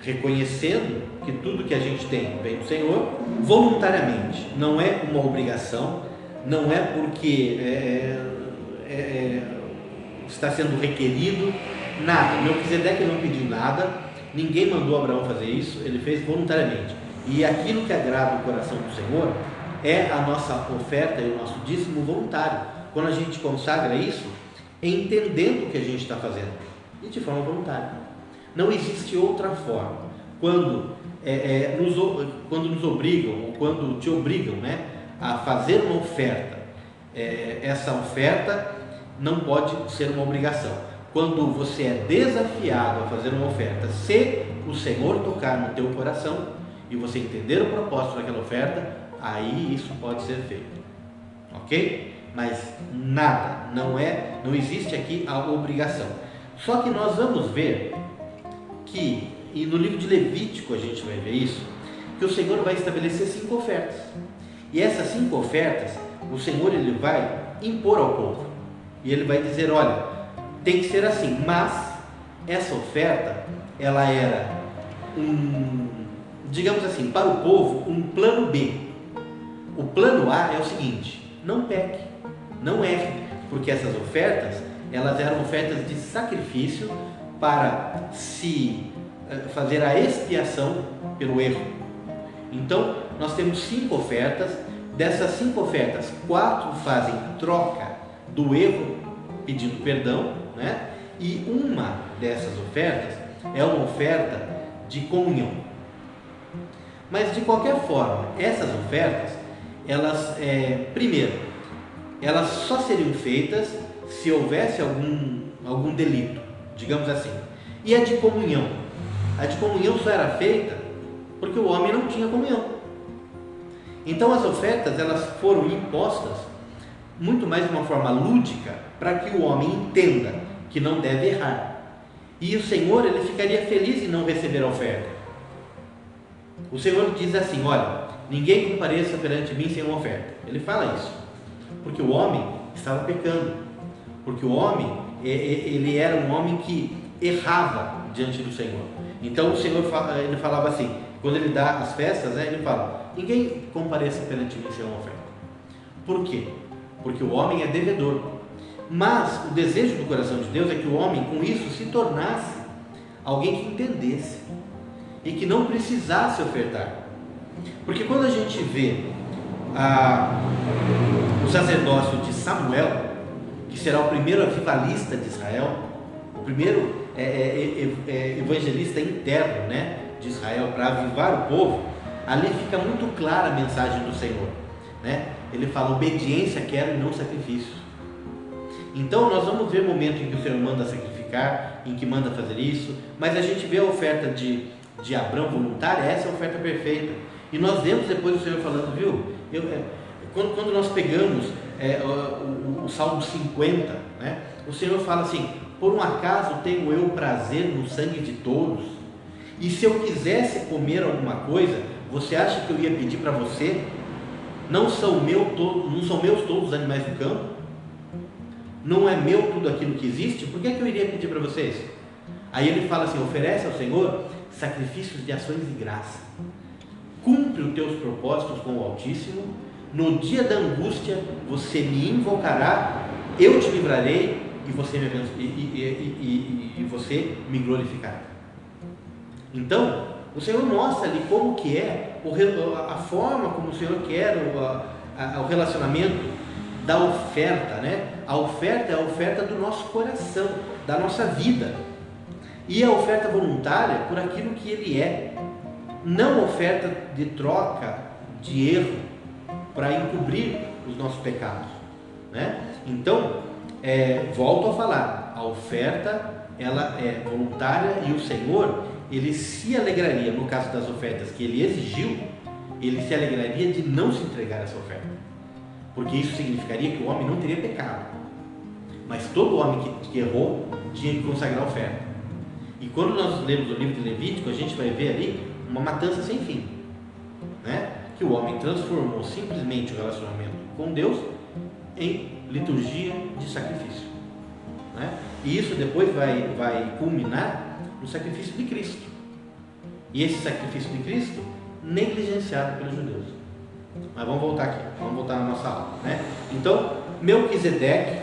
reconhecendo que tudo que a gente tem vem do Senhor voluntariamente, não é uma obrigação, não é porque está sendo requerido, nada. Melquisedeque não pediu nada, ninguém mandou Abraão fazer isso, ele fez voluntariamente. E aquilo que agrada o coração do Senhor é a nossa oferta e o nosso dízimo voluntário, quando a gente consagra isso, entendendo o que a gente está fazendo, e de forma voluntária. Não existe outra forma. Quando nos obrigam, ou quando te obrigam, né, a fazer uma oferta, essa oferta não pode ser uma obrigação. Quando você é desafiado a fazer uma oferta, se o Senhor tocar no teu coração e você entender o propósito daquela oferta, aí isso pode ser feito, ok? Mas nada, não existe aqui a obrigação. Só que nós vamos ver que, e no livro de Levítico a gente vai ver isso, que o Senhor vai estabelecer 5 ofertas. E essas 5 ofertas, o Senhor ele vai impor ao povo. E ele vai dizer, olha, tem que ser assim. Mas essa oferta, ela era digamos assim, para o povo, um plano B. O plano A é o seguinte: não peque, não erre, porque essas ofertas, elas eram ofertas de sacrifício para se fazer a expiação pelo erro. Então, nós temos 5 ofertas. Dessas 5 ofertas, 4 fazem troca do erro, pedindo perdão, né? E uma dessas ofertas é uma oferta de comunhão. Mas de qualquer forma, essas ofertas, elas, primeiro, elas só seriam feitas se houvesse algum delito, digamos assim. E a de comunhão só era feita porque o homem não tinha comunhão. Então as ofertas, elas foram impostas muito mais de uma forma lúdica, para que o homem entenda que não deve errar. E o Senhor, ele ficaria feliz em não receber a oferta. O Senhor diz assim, olha, ninguém compareça perante mim sem uma oferta. Ele fala isso, porque o homem estava pecando, porque o homem, ele era um homem que errava diante do Senhor. Então o Senhor, ele falava assim, quando ele dá as festas, né, ele fala, ninguém compareça perante mim sem uma oferta. Por quê? Porque o homem é devedor. Mas o desejo do coração de Deus é que o homem, com isso, se tornasse alguém que entendesse e que não precisasse ofertar. Porque quando a gente vê o sacerdócio de Samuel, que será o primeiro avivalista de Israel, o primeiro evangelista interno, né, de Israel, para avivar o povo, ali fica muito clara a mensagem do Senhor, né? Ele fala, obediência quero e não sacrifícios. Então nós vamos ver momento em que o Senhor manda sacrificar, em que manda fazer isso, mas a gente vê a oferta de Abraão voluntária, essa é a oferta perfeita. E nós vemos depois o Senhor falando, viu, quando nós pegamos o Salmo 50, né, o Senhor fala assim, por um acaso tenho eu prazer no sangue de todos, e se eu quisesse comer alguma coisa, você acha que eu ia pedir para você? Não são meus todos os animais do campo? Não é meu tudo aquilo que existe? Por que eu iria pedir para vocês? Aí ele fala assim, oferece ao Senhor sacrifícios de ações de graça, cumpre os teus propósitos com o Altíssimo, no dia da angústia você me invocará, eu te livrarei e você me glorificará. Então o Senhor mostra ali como que é a forma como o Senhor quer o relacionamento da oferta, né? A oferta é a oferta do nosso coração, da nossa vida, e a oferta voluntária por aquilo que Ele é, não oferta de troca de erro para encobrir os nossos pecados, né? Então, volto a falar, a oferta ela é voluntária e o Senhor, Ele se alegraria, no caso das ofertas que Ele exigiu, Ele se alegraria de não se entregar essa oferta, porque isso significaria que o homem não teria pecado, mas todo homem que errou tinha que consagrar a oferta. E quando nós lemos o livro de Levítico, a gente vai ver ali uma matança sem fim, né? Que o homem transformou simplesmente o relacionamento com Deus em liturgia de sacrifício, né? E isso depois vai culminar no sacrifício de Cristo. E esse sacrifício de Cristo negligenciado pelos judeus. Mas vamos voltar aqui, vamos voltar na nossa aula, né? Então, Melquisedeque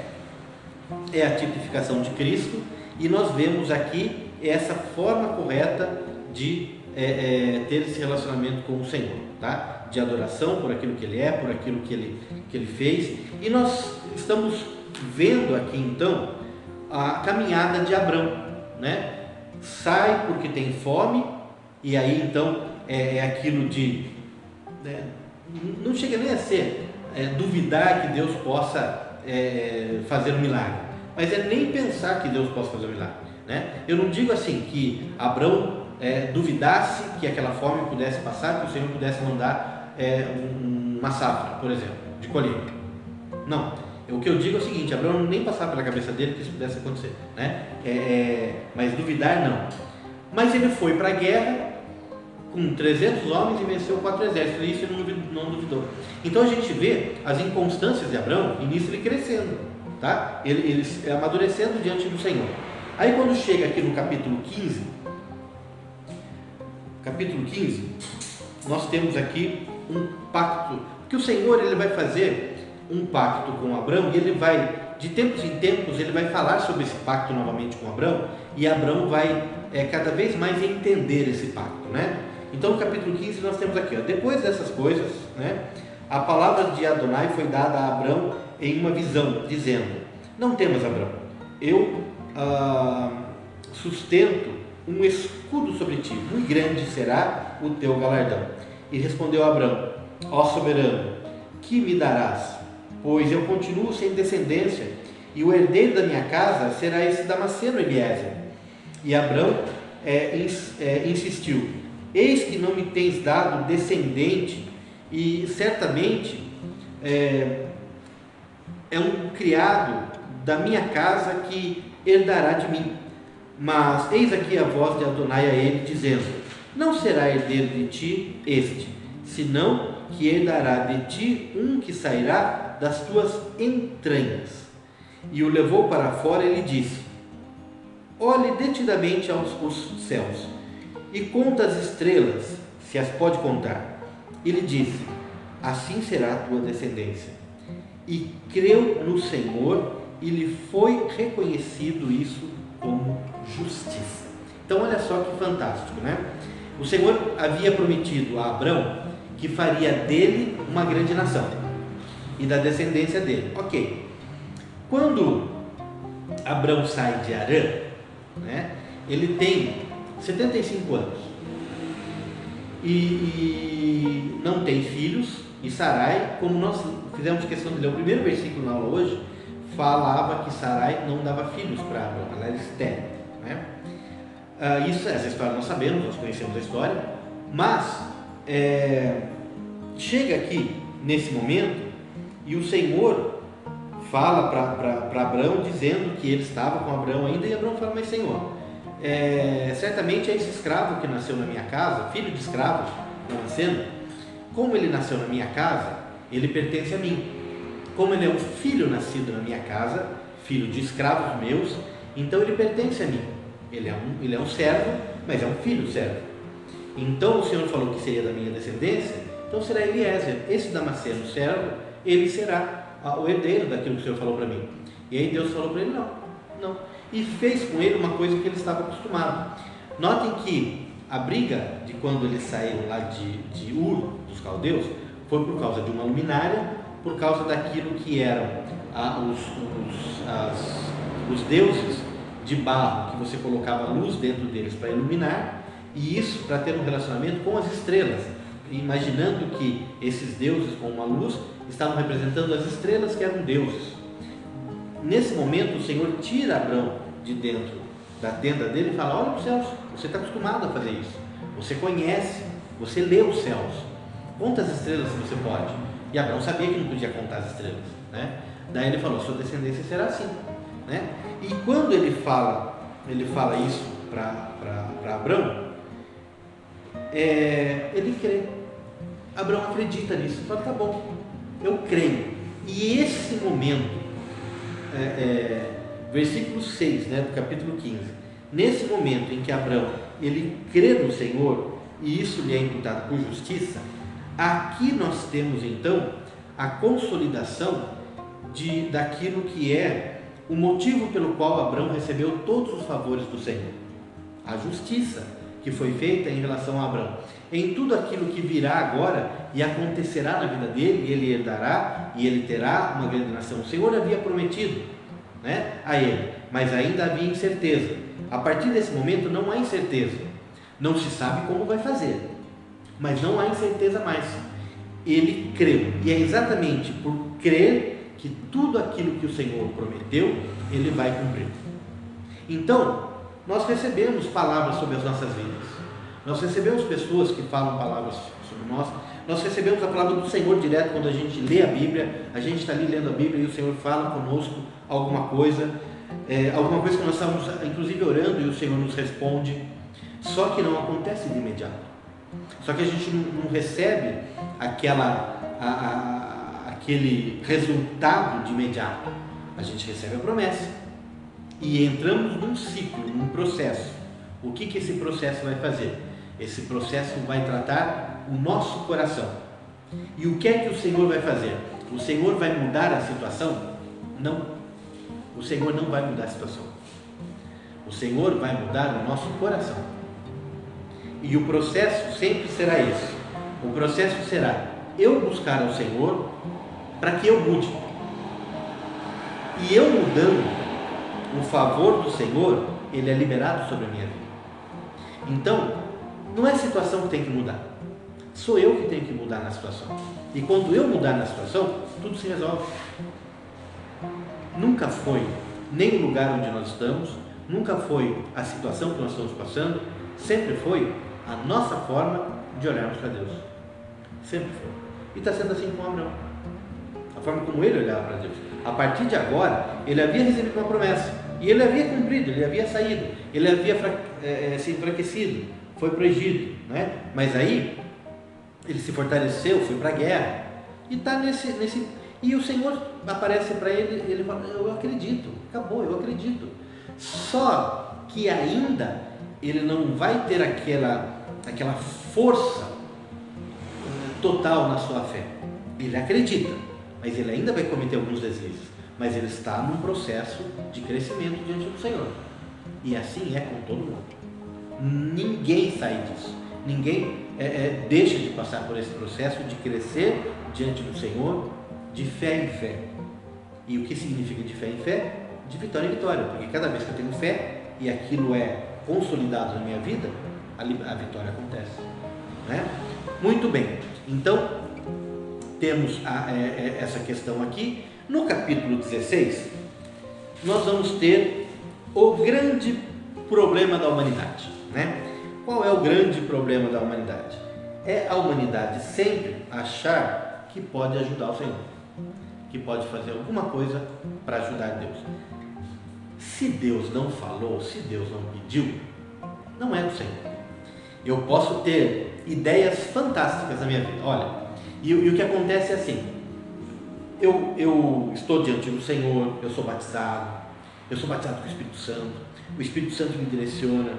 é a tipificação de Cristo, e nós vemos aqui essa forma correta de ter esse relacionamento com o Senhor, tá? De adoração por aquilo que Ele é, por aquilo que Ele fez. E nós estamos vendo aqui então a caminhada de Abrão, né? Sai porque tem fome, e aí então é aquilo de, né, não chega nem a ser duvidar que Deus possa fazer um milagre, mas é nem pensar que Deus possa fazer um milagre, né? Eu não digo assim que Abrão duvidasse que aquela fome pudesse passar, que o Senhor pudesse mandar uma safra, por exemplo, de colheita. Não, o que eu digo é o seguinte: Abraão nem passava pela cabeça dele que isso pudesse acontecer, né? Mas duvidar não. Mas ele foi para a guerra com 300 homens e venceu 4 exércitos, e isso ele não duvidou. Então a gente vê as inconstâncias de Abraão, e nisso ele crescendo, tá? Ele amadurecendo diante do Senhor. Aí quando chega aqui no capítulo 15, nós temos aqui um pacto, que o Senhor ele vai fazer um pacto com Abraão, e ele vai, de tempos em tempos, ele vai falar sobre esse pacto novamente com Abraão, e Abraão vai cada vez mais entender esse pacto, né? Então no capítulo 15 nós temos aqui, depois dessas coisas, né, a palavra de Adonai foi dada a Abraão em uma visão, dizendo: não temas, Abraão, eu sustento um escudo sobre ti, muito grande será o teu galardão. E respondeu Abraão: ó soberano, que me darás? Pois eu continuo sem descendência, e o herdeiro da minha casa será esse Damasceno Eliezer. E Abraão insistiu: eis que não me tens dado descendente, e certamente é um criado da minha casa que herdará de mim. Mas eis aqui a voz de Adonai a ele, dizendo: não será herdeiro de ti este, senão que herdará de ti um que sairá das tuas entranhas. E o levou para fora e lhe disse: olhe detidamente os céus e conta as estrelas, se as pode contar. E lhe disse: assim será a tua descendência. E creu no Senhor, e lhe foi reconhecido isso como justiça. Então olha só que fantástico, né? O Senhor havia prometido a Abraão que faria dele uma grande nação e da descendência dele. Ok. Quando Abraão sai de Harã, né, ele tem 75 anos e não tem filhos, e Sarai, como nós fizemos questão de ler o primeiro versículo na aula hoje, falava que Sarai não dava filhos para Abraão, ela era estéril, né? Essa história nós sabemos, nós conhecemos a história, mas chega aqui nesse momento e o Senhor fala para Abraão, dizendo que ele estava com Abraão ainda, e Abraão fala: mas Senhor, certamente é esse escravo que nasceu na minha casa, filho de escravos, Damasceno, como ele nasceu na minha casa, ele pertence a mim. Como ele é um filho nascido na minha casa, filho de escravos meus, então ele pertence a mim. Ele é um servo, mas é um filho servo. Então o Senhor falou que seria da minha descendência, então será Eliezer, esse Damasceno servo, ele será o herdeiro daquilo que o Senhor falou para mim. E aí Deus falou para ele: não. E fez com ele uma coisa que ele estava acostumado. Notem que a briga de quando eles saíram lá de Ur, dos caldeus, foi por causa de uma luminária, por causa daquilo que eram os deuses de barro, que você colocava luz dentro deles para iluminar, e isso para ter um relacionamento com as estrelas, imaginando que esses deuses com uma luz estavam representando as estrelas, que eram deuses. Nesse momento o Senhor tira Abraão de dentro da tenda dele e fala: olha para os céus, você está acostumado a fazer isso, você conhece, você lê os céus, conta as estrelas se você pode. E Abraão sabia que não podia contar as estrelas, né? Daí ele falou: sua descendência será assim, né? E quando ele fala isso para Abraão, ele crê. Abraão acredita nisso, fala: tá bom, eu creio, E esse momento, versículo 6, né, do capítulo 15, nesse momento em que Abrão, ele crê no Senhor, e isso lhe é imputado por justiça, aqui nós temos então a consolidação daquilo que é o motivo pelo qual Abrão recebeu todos os favores do Senhor. A justiça que foi feita em relação a Abrão. Em tudo aquilo que virá agora e acontecerá na vida dele, ele herdará e ele terá uma grande nação. O Senhor havia prometido, né, a ele, mas ainda havia incerteza. A partir desse momento não há incerteza. Não se sabe como vai fazer, mas não há incerteza mais. Ele creu, e é exatamente por crer que tudo aquilo que o Senhor prometeu, ele vai cumprir. Então, nós recebemos palavras sobre as nossas vidas, nós recebemos pessoas que falam palavras sobre nós recebemos a palavra do Senhor direto quando a gente lê a Bíblia, a gente está ali lendo a Bíblia e o Senhor fala conosco alguma coisa que nós estamos inclusive orando e o Senhor nos responde, só que não acontece de imediato, só que a gente não recebe aquele resultado de imediato, a gente recebe a promessa e entramos num ciclo, num processo. O que esse processo vai fazer? Esse processo vai tratar o nosso coração. E o que é que o Senhor vai fazer? O Senhor vai mudar a situação? Não. O Senhor não vai mudar a situação. O Senhor vai mudar o nosso coração. E o processo sempre será esse. O processo será eu buscar ao Senhor para que eu mude. E eu mudando, o favor do Senhor, ele é liberado sobre a minha vida. Então, não é a situação que tem que mudar, sou eu que tenho que mudar na situação. E quando eu mudar na situação, tudo se resolve. Nunca foi nem o lugar onde nós estamos, nunca foi a situação que nós estamos passando, sempre foi a nossa forma de olharmos para Deus. Sempre foi. E está sendo assim com Abraão. A forma como ele olhava para Deus. A partir de agora, ele havia recebido uma promessa. E ele havia cumprido, ele havia saído. Ele havia se enfraquecido. Foi para o Egito, né? Mas aí, ele se fortaleceu, foi para a guerra. E está nesse... E o Senhor aparece para ele, ele fala, eu acredito. Acabou, eu acredito. Só que ainda, ele não vai ter aquela força total na sua fé. Ele acredita, mas ele ainda vai cometer alguns deslizes, mas ele está num processo de crescimento diante do Senhor, e assim é com todo mundo. Ninguém sai disso, ninguém deixa de passar por esse processo de crescer diante do Senhor, de fé em fé. E o que significa de fé em fé? De vitória em vitória, porque cada vez que eu tenho fé e aquilo é consolidado na minha vida, a vitória acontece, né? Muito bem, então temos essa questão aqui. No capítulo 16 nós vamos ter o grande problema da humanidade, né? Qual é o grande problema da humanidade? É a humanidade sempre achar que pode ajudar o Senhor, que pode fazer alguma coisa para ajudar Deus. Se Deus não falou, se Deus não pediu, não é do Senhor. Eu posso ter ideias fantásticas na minha vida, olha, e o que acontece é assim, eu estou diante do Senhor, eu sou batizado com o Espírito Santo me direciona,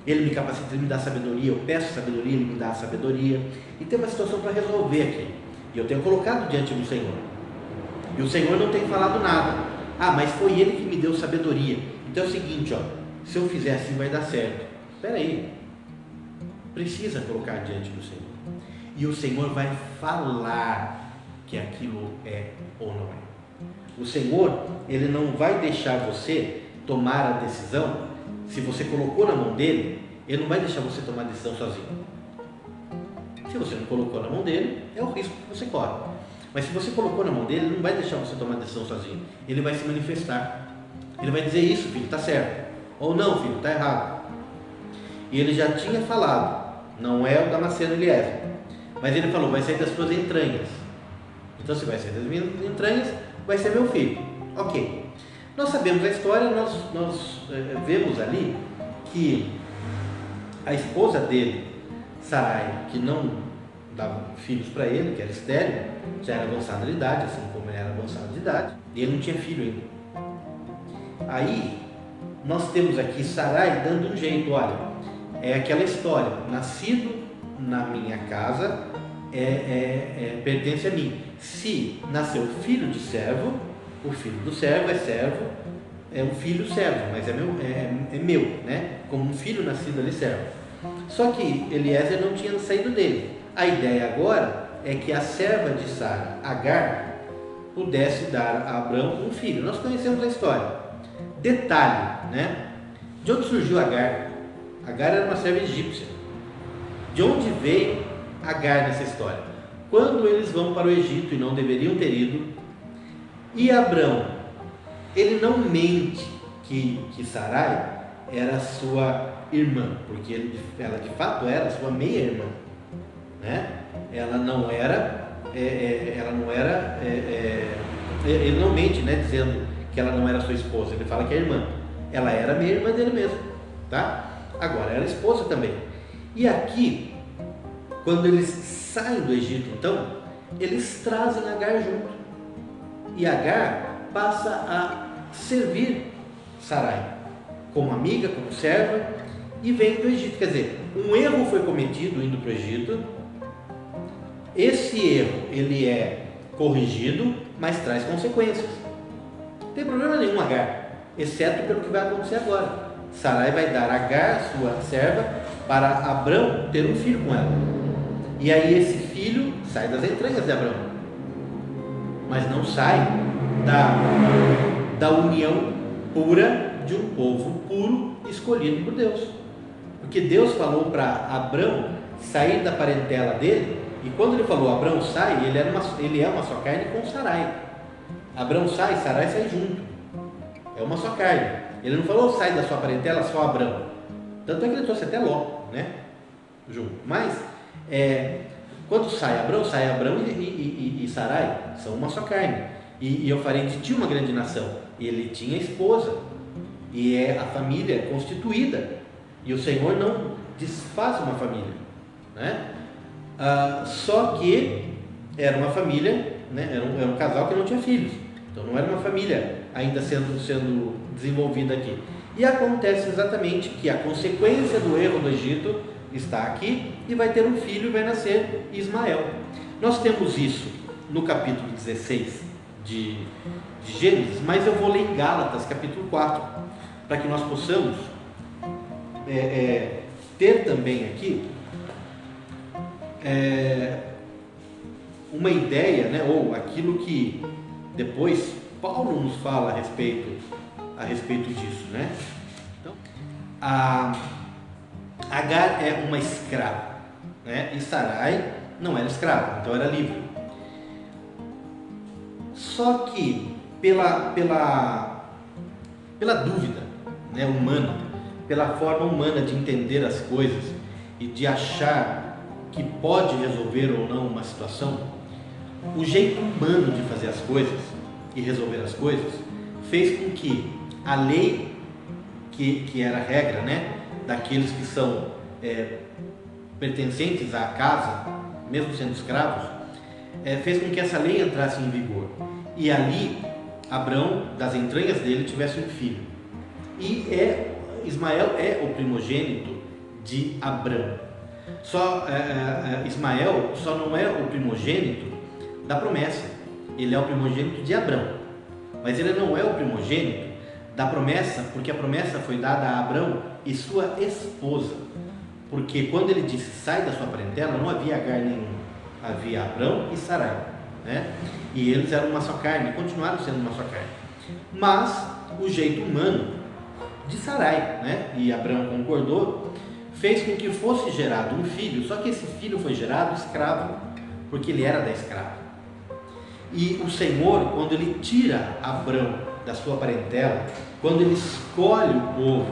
Ele me capacita, Ele me dá sabedoria, eu peço sabedoria, Ele me dá sabedoria, e tem uma situação para resolver aqui, e eu tenho colocado diante do Senhor, e o Senhor não tem falado nada. Mas foi Ele que me deu sabedoria, então é o seguinte, se eu fizer assim vai dar certo. Espera aí, precisa colocar diante do Senhor, e o Senhor vai falar que aquilo é ou não é. O Senhor, Ele não vai deixar você tomar a decisão. Se você colocou na mão dele, Ele não vai deixar você tomar a decisão sozinho. Se você não colocou na mão dele, é o risco que você corre. Mas se você colocou na mão dele, Ele não vai deixar você tomar a decisão sozinho. Ele vai se manifestar. Ele vai dizer, isso filho, está certo, ou não filho, está errado. E Ele já tinha falado, não é o Damasceno Eliezer, mas Ele falou, vai sair das tuas entranhas. Então se vai sair das minhas entranhas, vai ser meu filho. Ok, nós sabemos a história, nós vemos ali que a esposa dele, Sarai, que não davam filhos para ele, que era estéril, já era avançado de idade, assim como ele era avançado de idade, e ele não tinha filho ainda. Aí, nós temos aqui Sarai dando um jeito, olha, é aquela história, nascido na minha casa, pertence a mim. Se nasceu filho de servo, o filho do servo é servo, é um filho servo, mas é meu, né? Como um filho nascido ali servo. Só que Eliezer não tinha saído dele. A ideia agora é que a serva de Sara, Agar, pudesse dar a Abrão um filho. Nós conhecemos a história. Detalhe, né? De onde surgiu Agar? Agar era uma serva egípcia. De onde veio Agar nessa história? Quando eles vão para o Egito e não deveriam ter ido, e Abrão, ele não mente que Sarai era sua irmã, porque ela de fato era sua meia-irmã, né? Ela não era, ele não mente, né, dizendo que ela não era sua esposa, ele fala que é irmã. Ela era meia-irmã dele mesmo, tá? Agora, era esposa também. E aqui, quando eles saem do Egito, então, eles trazem Agar junto. E Agar passa a servir Sarai como amiga, como serva, e vem do Egito. Quer dizer, um erro foi cometido indo para o Egito. Esse erro, ele é corrigido, mas traz consequências. Não tem problema nenhum Agar, exceto pelo que vai acontecer agora. Sarai vai dar Agar, sua serva, para Abrão ter um filho com ela. E aí esse filho sai das entranhas de Abrão, mas não sai da união pura de um povo puro escolhido por Deus. Porque Deus falou para Abrão sair da parentela dele, e quando ele falou Abrão sai, ele é uma só carne com Sarai. Abrão sai, Sarai sai junto. É uma só carne. Ele não falou sai da sua parentela só Abrão. Tanto é que ele trouxe até Ló, né? Junto. Mas, quando sai Abrão e Sarai são uma só carne. E eu farei de ti uma grande nação. E ele tinha esposa. E a família constituída. E o Senhor não desfaz uma família, né? Só que era uma família, né? Era um casal que não tinha filhos. Então não era uma família ainda sendo desenvolvida aqui. E acontece exatamente que a consequência do erro do Egito está aqui, e vai ter um filho e vai nascer Ismael. Nós temos isso no capítulo 16 de Gênesis, mas eu vou ler em Gálatas, capítulo 4, para que nós possamos ter também aqui uma ideia, né, ou aquilo que depois Paulo nos fala a respeito disso, né? Então, Agar é uma escrava, né? E Sarai não era escrava, então era livre. Só que pela dúvida, né, humana, pela forma humana de entender as coisas e de achar que pode resolver ou não uma situação, o jeito humano de fazer as coisas e resolver as coisas fez com que a lei, que era a regra, né, daqueles que são pertencentes à casa, mesmo sendo escravos, fez com que essa lei entrasse em vigor. E ali, Abrão, das entranhas dele, tivesse um filho. E Ismael é o primogênito de Abrão. Ismael só não é o primogênito da promessa. Ele é o primogênito de Abrão. Mas ele não é o primogênito da promessa, porque a promessa foi dada a Abrão e sua esposa. Porque quando ele disse sai da sua parentela, não havia Agar nenhum, havia Abrão e Sarai, né? E eles eram uma só carne, continuaram sendo uma só carne. Mas o jeito humano de Sarai, né, e Abrão concordou, fez com que fosse gerado um filho, só que esse filho foi gerado escravo, porque ele era da escrava. E o Senhor, quando ele tira Abrão da sua parentela, quando ele escolhe o povo,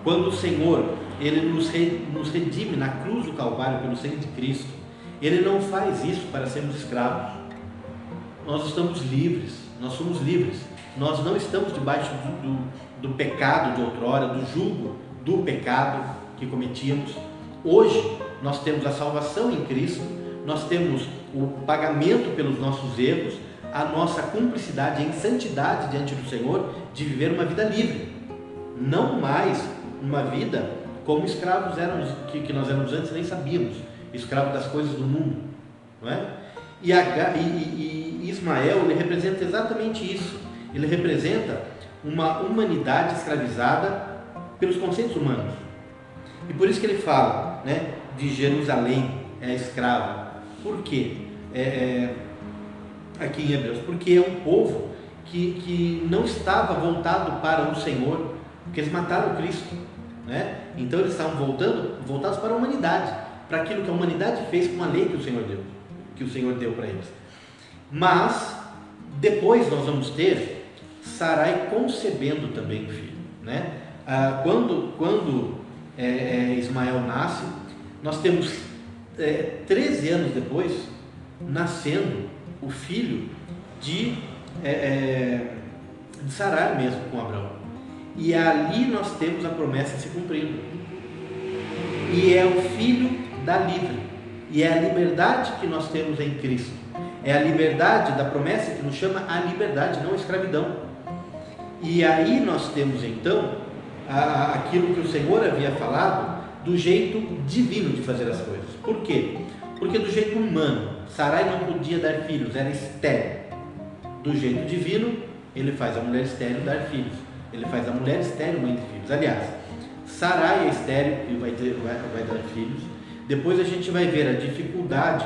quando o Senhor ele nos redime na cruz do Calvário pelo sangue de Cristo, ele não faz isso para sermos escravos. Nós estamos livres, nós somos livres, nós não estamos debaixo do pecado de outrora, do jugo do pecado que cometíamos. Hoje nós temos a salvação em Cristo, nós temos o pagamento pelos nossos erros, a nossa cumplicidade em santidade diante do Senhor, de viver uma vida livre, não mais uma vida como escravos éramos, que nós éramos antes, nem sabíamos, escravos das coisas do mundo, não é? E Ismael, ele representa exatamente isso. Ele representa uma humanidade escravizada pelos conceitos humanos. E por isso que ele fala, né, de Jerusalém é escrava. Por quê? Aqui em Hebreus, porque é um povo que não estava voltado para o Senhor, porque eles mataram Cristo, né? Então eles estavam voltados para a humanidade, para aquilo que a humanidade fez com a lei que o Senhor deu para eles. Mas depois nós vamos ter Sarai concebendo também um filho, né? Quando Ismael nasce, nós temos 13 anos depois nascendo o filho de Sarai mesmo, com Abraão. E ali nós temos a promessa se cumprindo. E é o filho da livre. E é a liberdade que nós temos em Cristo. É a liberdade da promessa que nos chama a liberdade, não a escravidão. E aí nós temos então aquilo que o Senhor havia falado do jeito divino de fazer as coisas. Por quê? Porque do jeito humano, Sarai não podia dar filhos, era estéril. Do jeito divino, ele faz a mulher estéril dar filhos. Ele faz a mulher estéril mãe de filhos. Aliás, Sarai é estéril e vai dar filhos. Depois a gente vai ver a dificuldade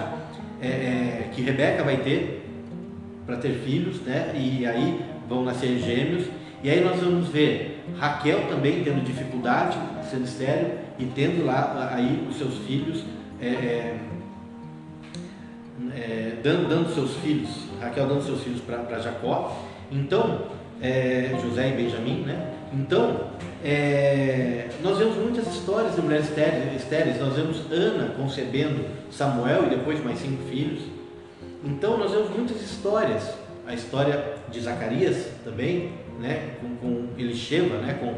que Rebeca vai ter para ter filhos, né? E aí vão nascer gêmeos. E aí nós vamos ver Raquel também tendo dificuldade, sendo estéril e tendo lá aí os seus filhos, dando seus filhos, Raquel dando seus filhos para Jacó. Então, José e Benjamim, né? Então, nós vemos muitas histórias de mulheres estéreis. Nós vemos Ana concebendo Samuel e depois mais 5 filhos. Então, nós vemos muitas histórias. A história de Zacarias também, né? Com Elisheva, né? Com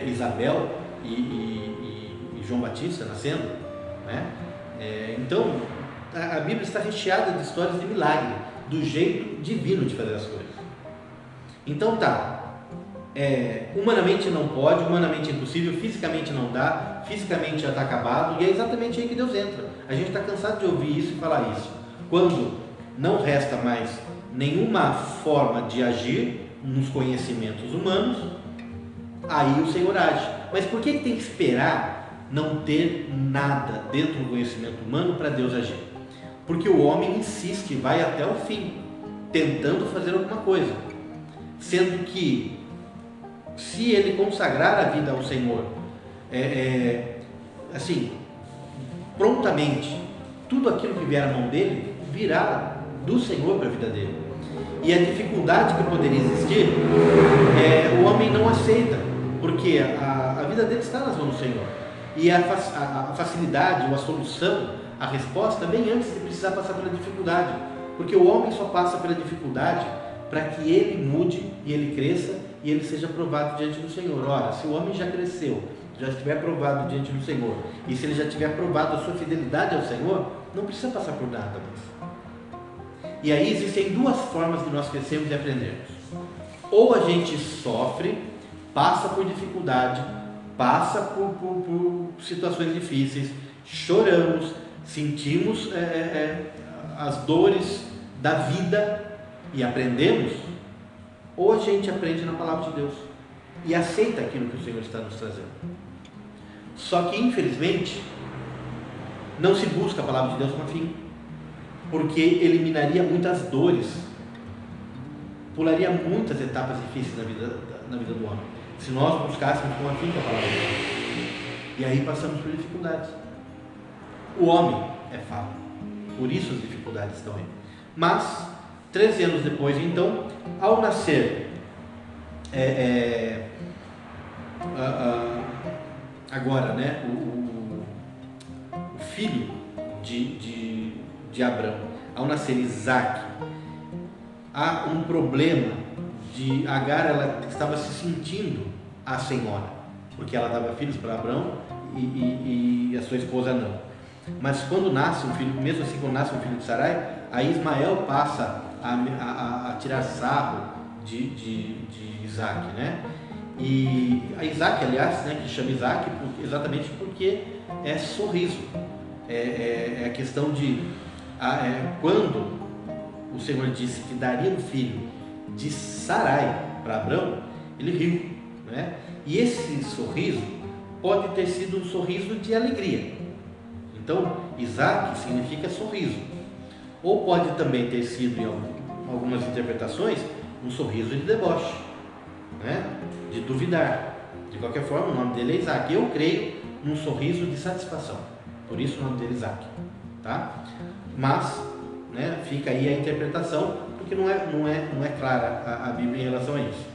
Isabel e João Batista nascendo, né? Então, a Bíblia está recheada de histórias de milagre, do jeito divino de fazer as coisas. Então humanamente não pode, humanamente é impossível, fisicamente não dá, fisicamente já está acabado, e é exatamente aí que Deus entra. A gente está cansado de ouvir isso e falar isso. Quando não resta mais nenhuma forma de agir nos conhecimentos humanos, aí o Senhor age. Mas por que tem que esperar não ter nada dentro do conhecimento humano para Deus agir? Porque o homem insiste, vai até o fim, tentando fazer alguma coisa. Sendo que, se ele consagrar a vida ao Senhor, assim, prontamente, tudo aquilo que vier à mão dele, virá do Senhor para a vida dele. E a dificuldade que poderia existir, o homem não aceita, porque a vida dele está nas mãos do Senhor. E a facilidade, ou a solução, a resposta, vem antes de precisar passar pela dificuldade. Porque o homem só passa pela dificuldade para que ele mude e ele cresça e ele seja aprovado diante do Senhor. Ora, se o homem já cresceu, já estiver aprovado diante do Senhor, e se ele já tiver aprovado a sua fidelidade ao Senhor, não precisa passar por nada mais. E aí existem 2 formas de nós crescermos e aprendermos. Ou a gente sofre, passa por dificuldade, passa por situações difíceis, choramos, sentimos as dores da vida e aprendemos, ou a gente aprende na palavra de Deus e aceita aquilo que o Senhor está nos trazendo. Só que infelizmente não se busca a palavra de Deus com fim, porque eliminaria muitas dores, pularia muitas etapas difíceis na vida do homem, se nós buscássemos com afinco a palavra de Deus. E aí passamos por dificuldades. O homem é falho, por isso as dificuldades estão aí. Mas 13 anos depois, então, ao nascer agora, né, o filho de Abraão, ao nascer Isaac, há um problema de Agar. Ela estava se sentindo a senhora, porque ela dava filhos para Abraão e a sua esposa não. mas quando nasce um filho, mesmo assim quando nasce um filho de Sarai, aí Ismael passa a tirar sarro de Isaac, né? E a Isaac, aliás, né, que chama Isaac exatamente porque é sorriso, é a questão de quando o Senhor disse que daria um filho de Sarai para Abrão, ele riu, né? E esse sorriso pode ter sido um sorriso de alegria. Então, Isaac significa sorriso, ou pode também ter sido, em algumas interpretações, um sorriso de deboche, né? De duvidar. De qualquer forma, o nome dele é Isaac. Eu creio num sorriso de satisfação, por isso o nome dele é Isaac, tá? Mas, né, fica aí a interpretação, porque não é clara a Bíblia em relação a isso.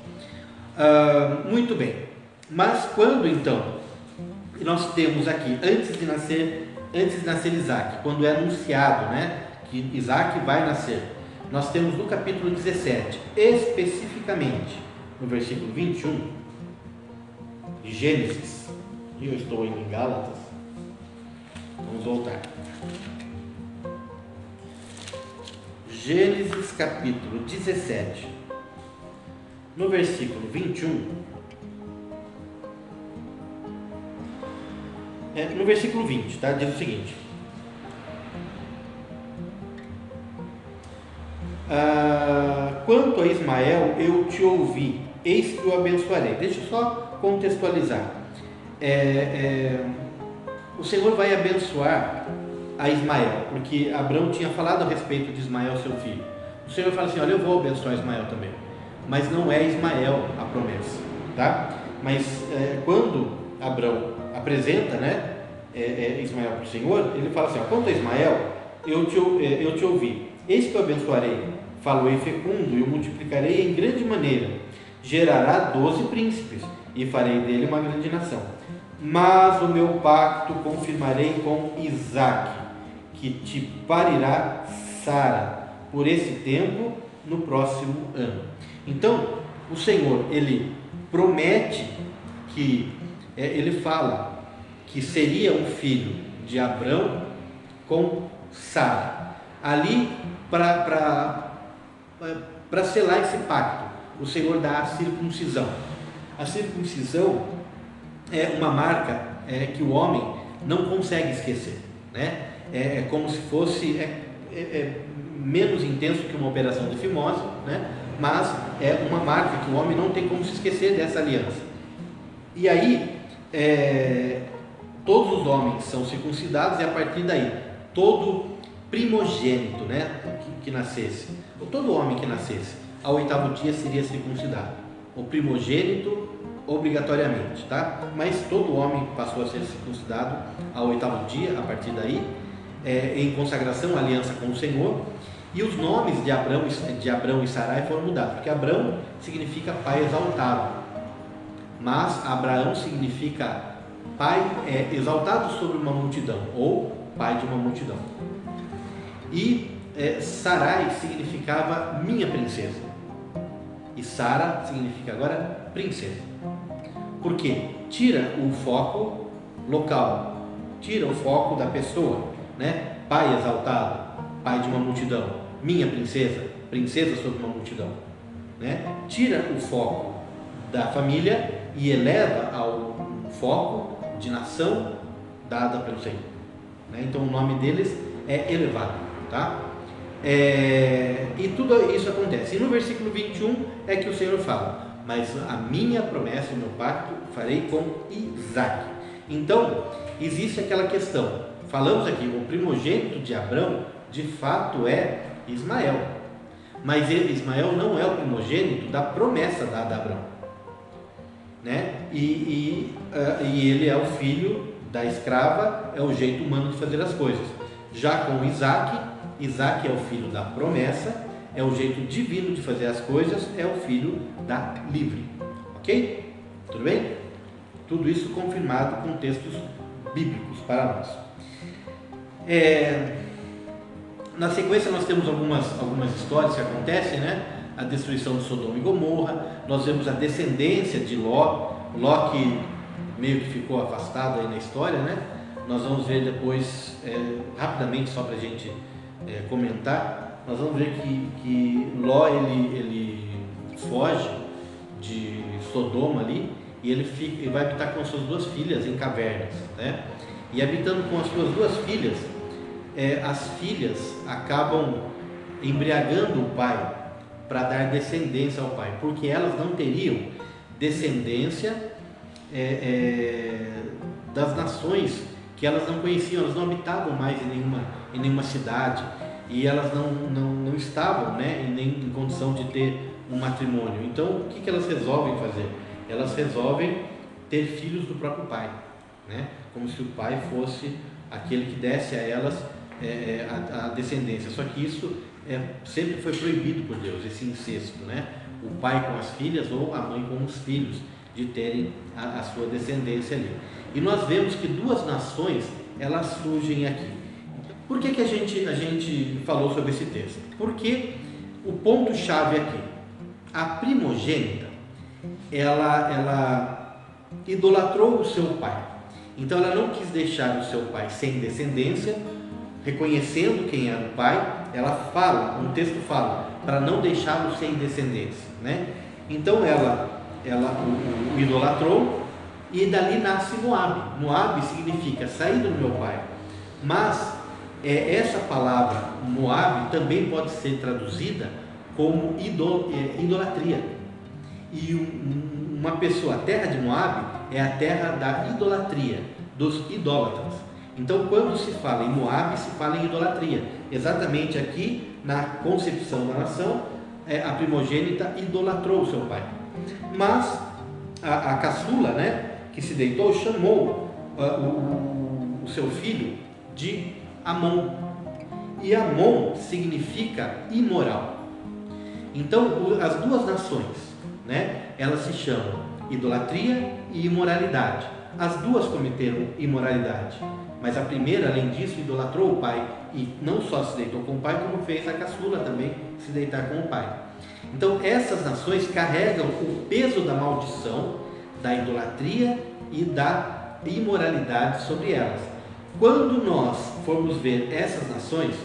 Muito bem, mas quando então nós temos aqui, antes de nascer Isaac, quando é anunciado, né, que Isaac vai nascer, nós temos no capítulo 17, especificamente no versículo 21 de Gênesis, e eu estou em Gálatas, vamos voltar. Gênesis capítulo 17, no versículo 21, no versículo 20, tá? Diz o seguinte: quanto a Ismael, eu te ouvi, eis que o abençoarei. Deixa eu só contextualizar. O Senhor vai abençoar a Ismael, porque Abrão tinha falado a respeito de Ismael, seu filho. O Senhor fala assim: olha, eu vou abençoar Ismael também, mas não é Ismael a promessa, tá? Mas quando Abrão apresenta, né, Ismael para o Senhor, ele fala assim: quanto a Ismael, eu te ouvi, eis que eu abençoarei, falo-ei fecundo e o multiplicarei em grande maneira, gerará 12 príncipes e farei dele uma grande nação. Mas o meu pacto confirmarei com Isaque, que te parirá Sara por esse tempo no próximo ano. Então, o Senhor, ele promete que, ele fala que seria um filho de Abrão com Sara. Ali, para selar esse pacto, o Senhor dá a circuncisão. A circuncisão é uma marca que o homem não consegue esquecer, né? É como se fosse menos intenso que uma operação de fimose, né? Mas é uma marca que o homem não tem como se esquecer dessa aliança. E aí todos os homens são circuncidados, e a partir daí todo primogênito, né, que nascesse, ou todo homem que nascesse ao 8º dia seria circuncidado. O primogênito obrigatoriamente, tá? Mas todo homem passou a ser circuncidado ao 8º dia, a partir daí, em consagração, aliança com o Senhor. E os nomes de Abrão e Sarai foram mudados, porque Abrão significa pai exaltado, mas Abraão significa pai exaltado sobre uma multidão, ou pai de uma multidão. E Sarai significava minha princesa, e Sara significa agora princesa. Por quê? Tira o foco local, tira o foco da pessoa, né? Pai exaltado, pai de uma multidão, minha princesa, princesa sobre uma multidão, né? Tira o foco da família e eleva ao foco de nação dada pelo Senhor, né? Então o nome deles é elevado, tá? E tudo isso acontece. E no versículo 21 é que o Senhor fala: mas a minha promessa, o meu pacto, farei com Isaque. Então, existe aquela questão. Falamos aqui, o primogênito de Abrão, de fato é Ismael. Mas Ismael não é o primogênito da promessa dada a Abrão, né? E ele é o filho da escrava, é o jeito humano de fazer as coisas. Já com Isaque é o filho da promessa, é o jeito divino de fazer as coisas, é o filho da livre. Ok? Tudo bem? Tudo isso confirmado com textos bíblicos para nós. Na sequência nós temos algumas histórias que acontecem, né? A destruição de Sodoma e Gomorra, nós vemos a descendência de Ló que meio que ficou afastado aí na história, né? nós vamos ver depois, rapidamente, só para a gente comentar, nós vamos ver que Ló ele foge de Sodoma ali, e ele vai habitar com as suas 2 filhas em cavernas, né? E habitando com as suas 2 filhas, as filhas acabam embriagando o pai para dar descendência ao pai, porque elas não teriam descendência das nações que elas não conheciam, elas não habitavam mais em nenhuma cidade, e elas não estavam, né, em condição de ter um matrimônio. Então o que elas resolvem fazer? Elas resolvem ter filhos do próprio pai, né? Como se o pai fosse aquele que desse a elas a descendência. Só que isso sempre foi proibido por Deus, esse incesto, né? O pai com as filhas ou a mãe com os filhos, de terem a sua descendência ali. E nós vemos que 2 nações elas surgem aqui. Por que a gente falou sobre esse texto? Porque o ponto chave aqui, a primogênita, ela idolatrou o seu pai. Então ela não quis deixar o seu pai sem descendência, reconhecendo quem era o pai. Ela fala, um texto fala, para não deixá-lo sem descendência, né? Então ela o idolatrou, e dali nasce Moabe. Moabe significa saída do meu pai. Mas essa palavra Moabe também pode ser traduzida como idolatria. E uma pessoa, a terra de Moabe é a terra da idolatria, dos idólatras. Então, quando se fala em Moabe, se fala em idolatria. Exatamente aqui, na concepção da nação, a primogênita idolatrou o seu pai. Mas a caçula, né, que se deitou, chamou o seu filho de Amon. E Amon significa imoral. Então, as 2 nações, né, elas se chamam idolatria e imoralidade. As 2 cometeram imoralidade, mas a primeira, além disso, idolatrou o pai, e não só se deitou com o pai, como fez a caçula também se deitar com o pai. Então essas nações carregam o peso da maldição, da idolatria e da imoralidade sobre elas. Quando nós formos ver essas nações,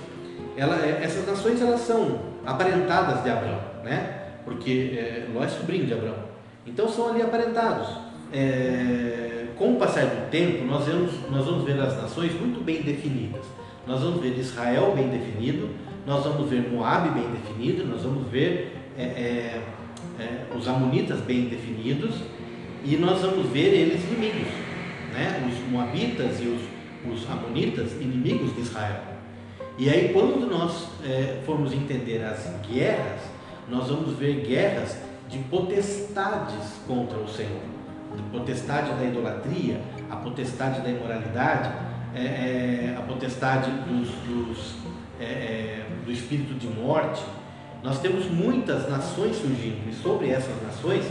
elas são aparentadas de Abraão, né? Porque Ló é sobrinho de Abraão, então são ali aparentados. Com o passar do tempo, nós vamos ver as nações muito bem definidas. Nós vamos ver Israel bem definido, nós vamos ver Moabe bem definido, nós vamos ver os amonitas bem definidos, e nós vamos ver eles inimigos, né? Os moabitas e os amonitas inimigos de Israel. E aí, quando nós formos entender as guerras, nós vamos ver guerras de potestades contra o Senhor, a potestade da idolatria, a potestade da imoralidade, a potestade do espírito de morte. Nós temos muitas nações surgindo, e sobre essas nações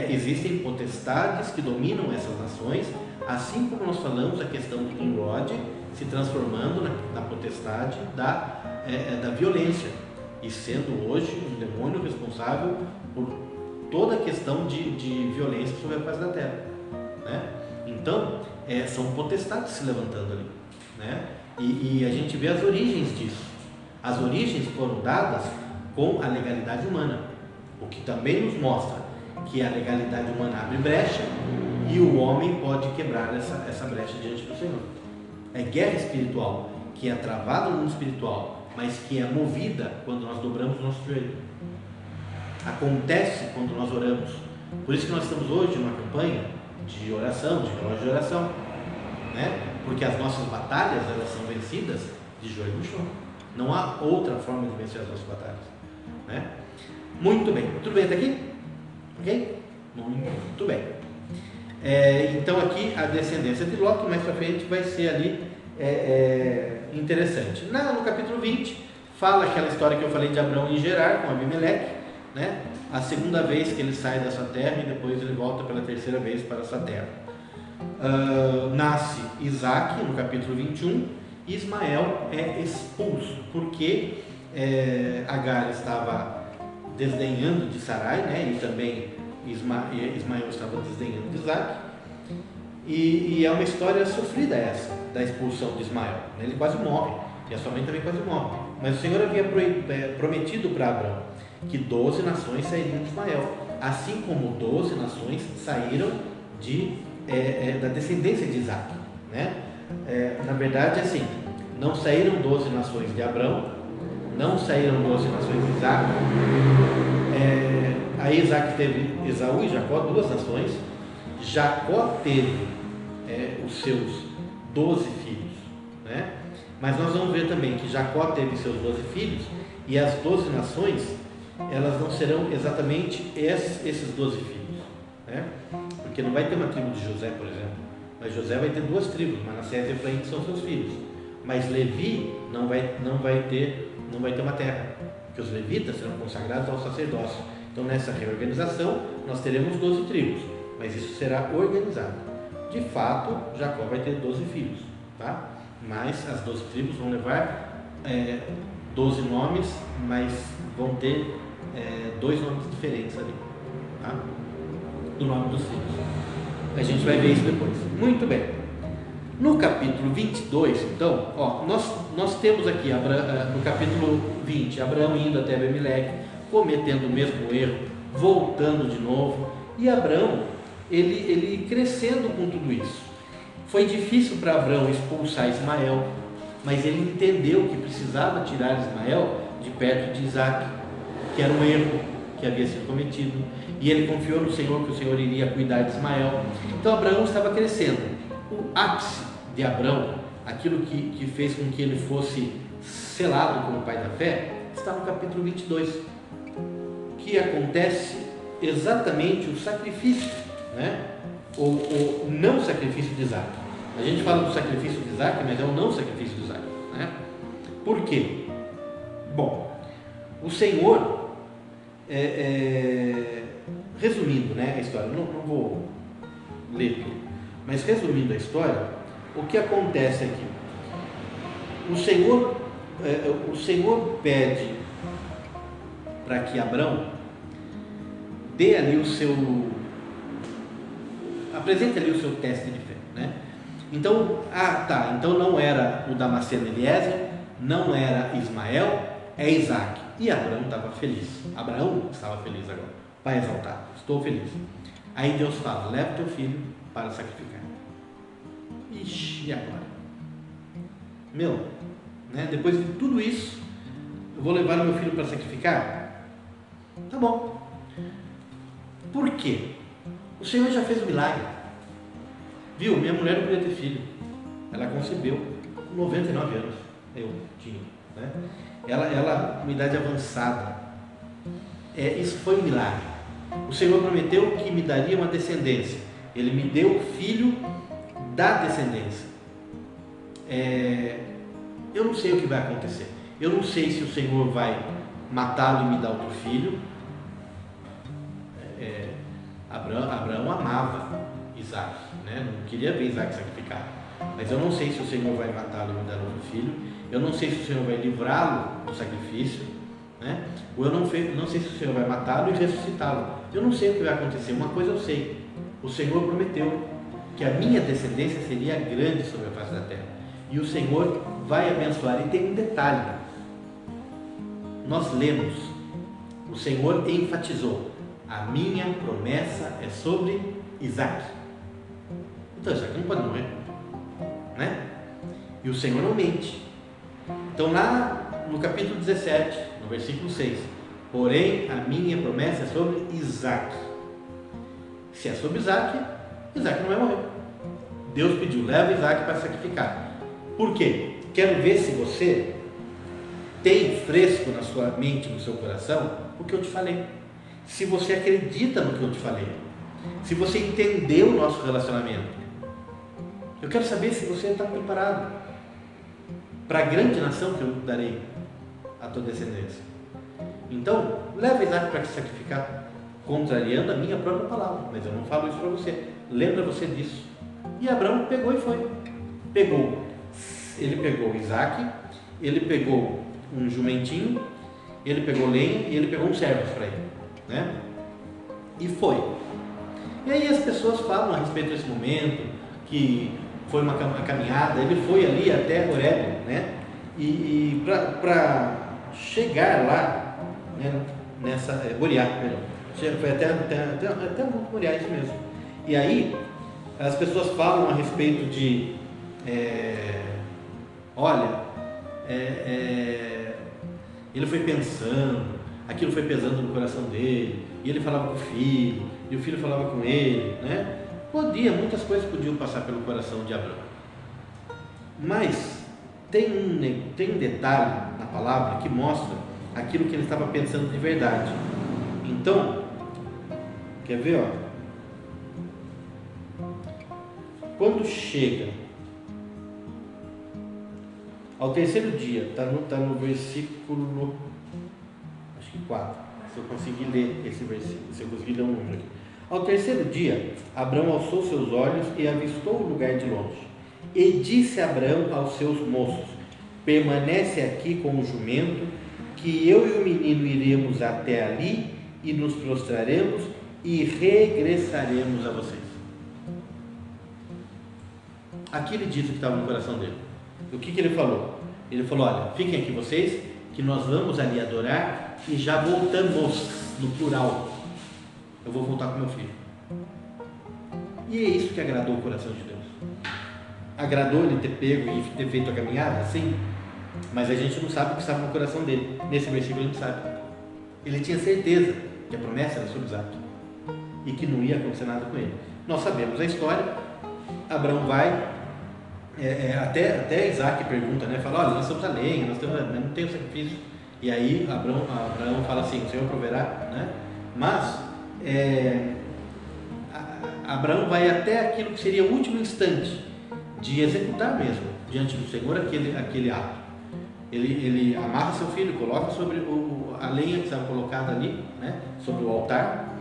existem potestades que dominam essas nações, assim como nós falamos a questão do Nimrod se transformando na potestade da violência, e sendo hoje um demônio responsável por toda a questão de violência sobre a face da terra, né? Então são potestades se levantando ali, né? E a gente vê as origens disso. As origens foram dadas com a legalidade humana, o que também nos mostra que a legalidade humana abre brecha e o homem pode quebrar essa brecha diante do Senhor. É guerra espiritual, que é travada no mundo espiritual, mas que é movida quando nós dobramos o nosso joelho. Acontece quando nós oramos. Por isso que nós estamos hoje numa campanha de oração, de relógio de oração, né? Porque as nossas batalhas, elas são vencidas de joelho no chão. Não há outra forma de vencer as nossas batalhas, né? Muito bem. Tudo bem até aqui? Ok? Muito bem. Então aqui a descendência de Ló, que mais para frente vai ser ali interessante. No capítulo 20 fala aquela história que eu falei de Abraão e Gerar com Abimeleque, né? A segunda vez que ele sai da sua terra e depois ele volta pela terceira vez para a sua terra. Nasce Isaac no capítulo 21, e Ismael é expulso porque Agar estava desdenhando de Sarai, né? E também Ismael estava desdenhando de Isaac. E é uma história sofrida essa, da expulsão de Ismael. Ele quase morre, e a sua mãe também quase morre. Mas o Senhor havia prometido para Abraão que 12 nações sairiam de Ismael, assim como 12 nações saíram da descendência de Isaac, né? Na verdade, assim, não saíram 12 nações de Abraão, não saíram 12 nações de Isaac. Aí Isaac teve Esaú e Jacó, 2 nações. Jacó teve os seus 12 filhos, né? Mas nós vamos ver também que Jacó teve seus 12 filhos, e as 12 nações, elas não serão exatamente esses 12 filhos, né? Porque não vai ter uma tribo de José, por exemplo, mas José vai ter 2 tribos, Manassés e Efraim, que são seus filhos. Mas Levi não vai ter uma terra, porque os levitas serão consagrados ao sacerdócio. Então, nessa reorganização, nós teremos 12 tribos, mas isso será organizado. De fato, Jacó vai ter 12 filhos, tá? Mas as 12 tribos vão levar 12 nomes, mas vão ter 2 nomes diferentes ali, tá? Do nome dos filhos. A gente vai ver isso depois. Muito bem. No capítulo 22, então, nós temos aqui no capítulo 20, Abraão indo até Abimeleque, cometendo o mesmo erro, voltando de novo, e Abraão, ele crescendo com tudo isso. Foi difícil para Abraão expulsar Ismael, mas ele entendeu que precisava tirar Ismael de perto de Isaac, que era um erro que havia sido cometido, e ele confiou no Senhor, que o Senhor iria cuidar de Ismael. Então Abraão estava crescendo. O ápice de Abraão, aquilo que fez com que ele fosse selado como pai da fé, está no capítulo 22, que acontece exatamente o sacrifício, né? O não sacrifício de Isaac. A gente fala do sacrifício de Isaac, mas é o não sacrifício de Isaac, né? Por quê? Bom, o Senhor, resumindo, né, a história, não vou ler tudo, mas resumindo a história, o que acontece aqui? O Senhor pede para que Abraão dê ali apresente ali o seu teste de fé, né? Então, então não era o Damasceno Eliezer, não era Ismael, é Isaac. E Abraão estava feliz. Abraão estava feliz agora, vai exaltar, estou feliz. Aí Deus fala: leva teu filho para sacrificar. Ixi, e agora? Né? Depois de tudo isso, eu vou levar o meu filho para sacrificar? Tá bom. Por quê? O Senhor já fez o milagre. Viu? Minha mulher não podia ter filho. Ela concebeu com 99 anos. Eu tinha, né? Ela com idade avançada. Isso foi um milagre. O Senhor prometeu que me daria uma descendência. Ele me deu o filho da descendência. Eu não sei o que vai acontecer. Eu não sei se o Senhor vai matá-lo e me dar outro filho. Abraão amava Isaac, né? Não queria ver Isaac sacrificado. Mas eu não sei se o Senhor vai matá-lo e me dar outro filho. Eu não sei se o Senhor vai livrá-lo do sacrifício, né? Ou eu não sei se o Senhor vai matá-lo e ressuscitá-lo. Eu não sei o que vai acontecer. Uma coisa eu sei: o Senhor prometeu que a minha descendência seria grande sobre a face da terra, e o Senhor vai abençoar. E tem um detalhe: nós lemos, o Senhor enfatizou: a minha promessa é sobre Isaac. Então Isaac não pode morrer, né? E o Senhor não mente. Então lá no capítulo 17, no versículo 6, porém a minha promessa é sobre Isaac. Se é sobre Isaac, Isaac não vai morrer. Deus pediu: leva Isaac para sacrificar. Por quê? Quero ver se você tem fresco na sua mente, no seu coração, o que eu te falei. Se você acredita no que eu te falei, se você entendeu o nosso relacionamento. Eu quero saber se você está preparado para a grande nação que eu darei à tua descendência. Então, leva Isaac para sacrificar, contrariando a minha própria palavra. Mas eu não falo isso para você. Lembra você disso. E Abraão pegou e foi. Ele pegou Isaac, ele pegou um jumentinho, ele pegou lenha e ele pegou uns servos para ele, né? E foi. E aí as pessoas falam a respeito desse momento, que foi uma caminhada, ele foi ali até Horebe, né? E para chegar lá, né, nessa Moriá, perdão, foi até o Monte Moriá, isso mesmo. E aí as pessoas falam a respeito de olha, ele foi pensando, aquilo foi pesando no coração dele, e ele falava com o filho, e o filho falava com ele, né? Muitas coisas podiam passar pelo coração de Abraão, mas tem um detalhe na palavra que mostra aquilo que ele estava pensando de verdade. Então, quer ver, ó? Quando chega ao terceiro dia, está no versículo, acho que 4, se eu conseguir ler esse versículo, se eu conseguir ler um número aqui. Ao terceiro dia, Abraão alçou seus olhos e avistou o lugar de longe. E disse Abraão aos seus moços: permanece aqui com o jumento, que eu e o menino iremos até ali e nos prostraremos e regressaremos a vocês. Aqui ele disse o que estava no coração dele. O que ele falou? Ele falou: olha, fiquem aqui vocês, que nós vamos ali adorar e já voltamos, no plural. Eu vou voltar com meu filho. E é isso que agradou o coração de Deus. Agradou ele ter pego e ter feito a caminhada? Sim. Mas a gente não sabe o que estava no coração dele. Nesse versículo a gente sabe. Ele tinha certeza que a promessa era sobre Isaac e que não ia acontecer nada com ele. Nós sabemos a história. Abraão vai, até Isaac pergunta, né? Fala: olha, nós estamos a lenha, mas não tem o sacrifício. E aí Abraão fala assim: o Senhor proverá, né? Mas Abraão vai até aquilo que seria o último instante de executar mesmo diante do Senhor aquele ato. Ele amarra seu filho, coloca sobre a lenha que estava colocada ali, né, sobre o altar,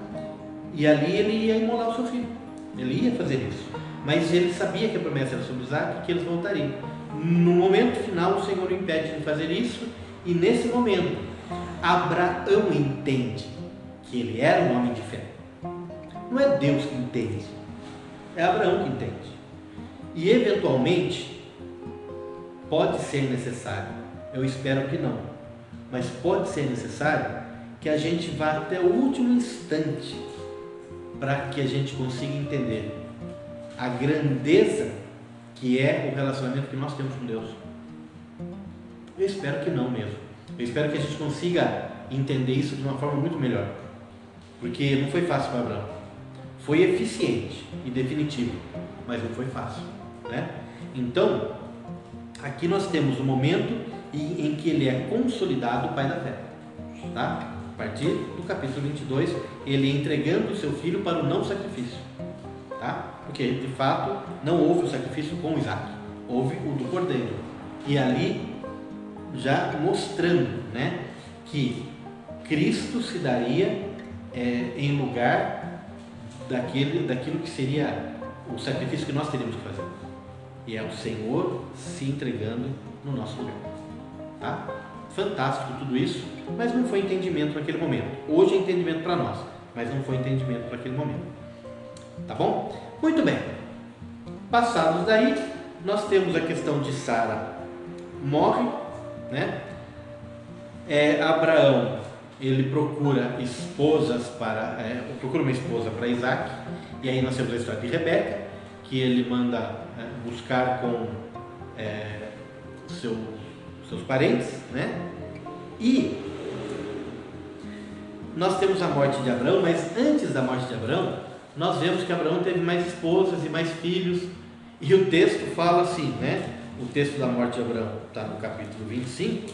e ali ele ia imolar o seu filho. Ele ia fazer isso, mas ele sabia que a promessa era sobre Isaac e que eles voltariam. No momento final, o Senhor o impede de fazer isso, e nesse momento Abraão entende que ele era um homem de fé. Não é Deus que entende, é Abraão que entende. E eventualmente pode ser necessário, eu espero que não, mas pode ser necessário que a gente vá até o último instante para que a gente consiga entender a grandeza que é o relacionamento que nós temos com Deus. Eu espero que não mesmo. Eu espero que a gente consiga entender isso de uma forma muito melhor, porque não foi fácil para Abraão. Foi eficiente e definitivo, mas não foi fácil, né? Então, aqui nós temos o momento em que ele é consolidado o pai da fé, tá? A partir do capítulo 22, ele entregando o seu filho para o não sacrifício, tá? Porque de fato não houve o sacrifício com Isaac, houve o do cordeiro. E ali já mostrando, né, que Cristo se daria em lugar daquilo que seria o sacrifício que nós teríamos que fazer. E é o Senhor se entregando no nosso lugar, tá? Fantástico tudo isso, mas não foi entendimento naquele momento. Hoje é entendimento para nós, mas não foi entendimento para aquele momento, tá bom? Muito bem, passados daí, nós temos a questão de Sara morre, né? Abraão, ele procura uma esposa para Isaac, e aí nós temos a história de Rebeca, que ele manda buscar com seus parentes, né? E nós temos a morte de Abraão, mas antes da morte de Abraão, nós vemos que Abraão teve mais esposas e mais filhos, e o texto fala assim, né? O texto da morte de Abraão está no capítulo 25,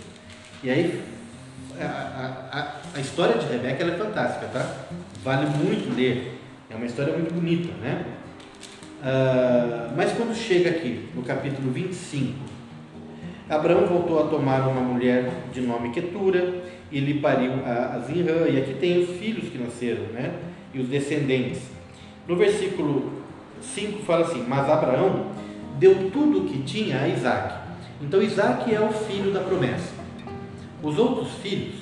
e aí a história de Rebeca ela é fantástica, tá? Vale muito ler, é uma história muito bonita, né? Mas quando chega aqui no capítulo 25, Abraão voltou a tomar uma mulher de nome Quetura e lhe pariu a Zinrã, e aqui tem os filhos que nasceram, né? E os descendentes. No versículo 5 fala assim: mas Abraão deu tudo o que tinha a Isaac. Então Isaac é o filho da promessa. Os outros filhos,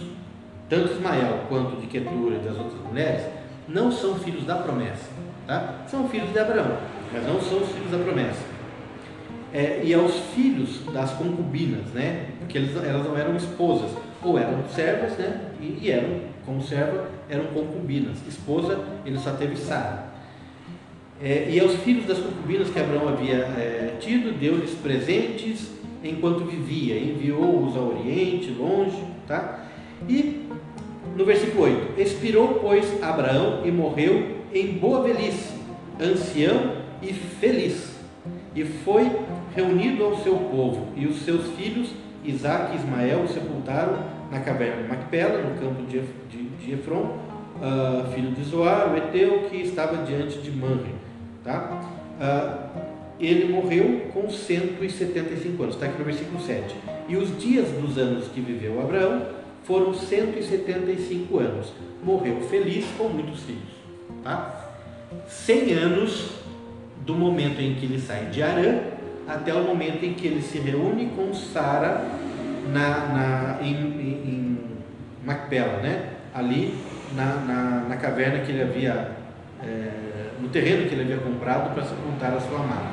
tanto Ismael quanto de Quetura e das outras mulheres, não são filhos da promessa, tá? São filhos de Abraão. mas não são os filhos da promessa. E aos filhos das concubinas, né? Porque elas não eram esposas, ou eram servas, né? E eram, como serva, eram concubinas. Esposa, ele só teve Sara. E aos filhos das concubinas que Abraão havia tido, deu-lhes presentes enquanto vivia, enviou-os ao Oriente, longe, tá? E no versículo 8: expirou, pois, Abraão e morreu em boa velhice, ancião e feliz, e foi reunido ao seu povo, e os seus filhos Isaque e Ismael o sepultaram na caverna de Macpela, no campo de Efron, filho de Zoar, o Eteu, que estava diante de Manre, tá? Ele morreu com 175 anos, está aqui no versículo 7. E os dias dos anos que viveu Abraão foram 175 anos. Morreu feliz com muitos filhos, tá? 100 anos do momento em que ele sai de Harã até o momento em que ele se reúne com Sara em Macpela, né? Ali na caverna que ele havia, no terreno que ele havia comprado para sepultar a sua amada,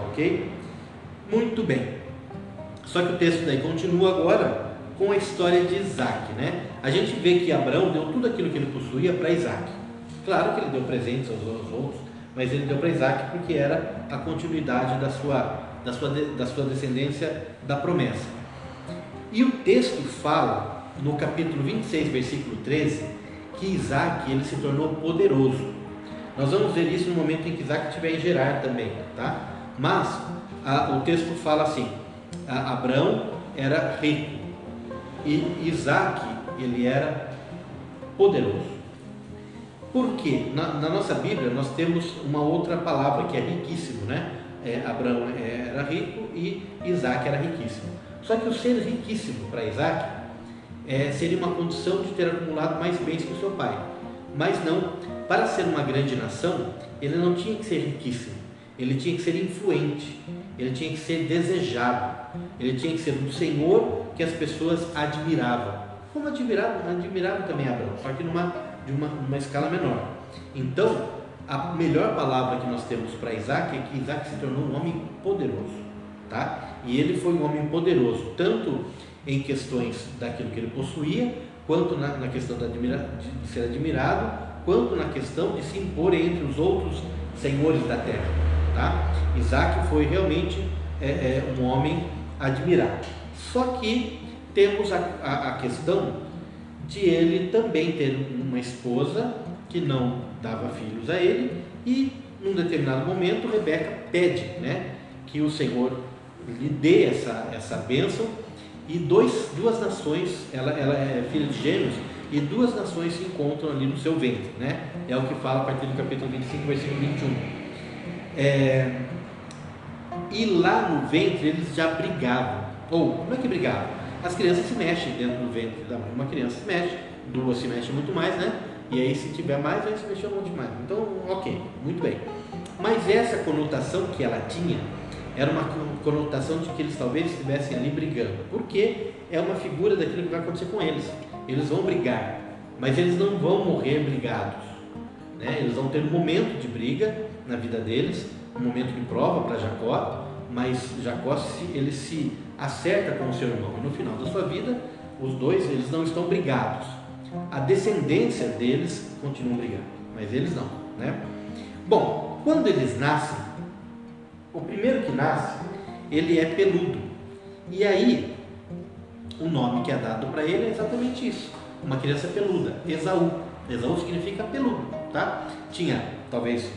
ok? Muito bem. Só que o texto daí continua agora com a história de Isaque, né? A gente vê que Abraão deu tudo aquilo que ele possuía para Isaque. Claro que ele deu presentes aos outros, mas ele deu para Isaque porque era a continuidade da sua descendência da promessa. E o texto fala, no capítulo 26, versículo 13, que Isaque ele se tornou poderoso. Nós vamos ver isso no momento em que Isaque estiver em Gerar também, tá? Mas o texto fala assim: Abraão era rico e Isaque ele era poderoso. Por quê? Na nossa Bíblia nós temos uma outra palavra que é riquíssimo, né? Abraão era rico e Isaque era riquíssimo. Só que o ser riquíssimo para Isaque seria uma condição de ter acumulado mais bens que o seu pai. Mas não, para ser uma grande nação, ele não tinha que ser riquíssimo, ele tinha que ser influente, ele tinha que ser desejado, ele tinha que ser um senhor que as pessoas admiravam. Como admiravam também Abraão, só que numa escala menor. Então, a melhor palavra que nós temos para Isaque é que Isaque se tornou um homem poderoso, tá? E ele foi um homem poderoso, tanto em questões daquilo que ele possuía, quanto na questão de ser admirado, quanto na questão de se impor entre os outros senhores da terra, tá? Isaque foi realmente um homem admirado. Só que temos a questão de ele também ter uma esposa que não dava filhos a ele, e num determinado momento Rebeca pede, né, que o Senhor lhe dê essa bênção, e duas nações, ela é filha de gêmeos, e duas nações se encontram ali no seu ventre, né? É o que fala a partir do capítulo 25, versículo 21. E lá no ventre eles já brigavam. Ou, como é que brigavam? As crianças se mexem dentro do ventre da mãe. Uma criança se mexe, duas se mexem muito mais, né? E aí se tiver mais, aí se mexer um monte mais. Então, ok, muito bem. Mas essa conotação que ela tinha era uma conotação de que eles talvez estivessem ali brigando, porque é uma figura daquilo que vai acontecer com eles. Eles vão brigar, mas eles não vão morrer brigados, né? Eles vão ter um momento de briga na vida deles, um momento de prova para Jacó, mas Jacó ele se acerta com o seu irmão, e no final da sua vida os dois eles não estão brigados. A descendência deles continuam brigando, mas eles não, né? Bom, quando eles nascem, o primeiro que nasce, ele é peludo. E aí, o nome que é dado para ele é exatamente isso. Uma criança peluda, Esaú. Esaú significa peludo, tá? Tinha, talvez,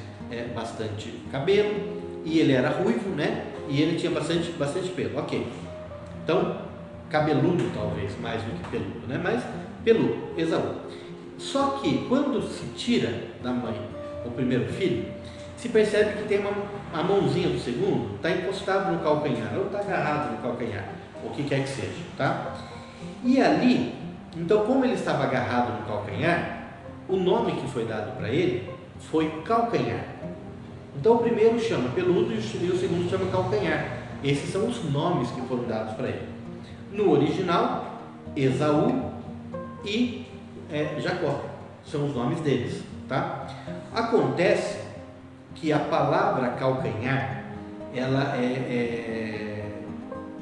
bastante cabelo, e ele era ruivo, né? E ele tinha bastante pelo, ok. Então, cabeludo talvez, mais do que peludo, né? Mas peludo, Esaú. Só que, quando se tira da mãe o primeiro filho, se percebe que tem a mãozinha do segundo está encostado no calcanhar, ou está agarrado no calcanhar, o que quer que seja, tá? E ali, então, como ele estava agarrado no calcanhar, o nome que foi dado para ele foi calcanhar. Então, o primeiro chama peludo e o segundo chama calcanhar. Esses são os nomes que foram dados para ele. No original, Esaú e Jacó são os nomes deles, tá? Acontece que a palavra calcanhar, ela é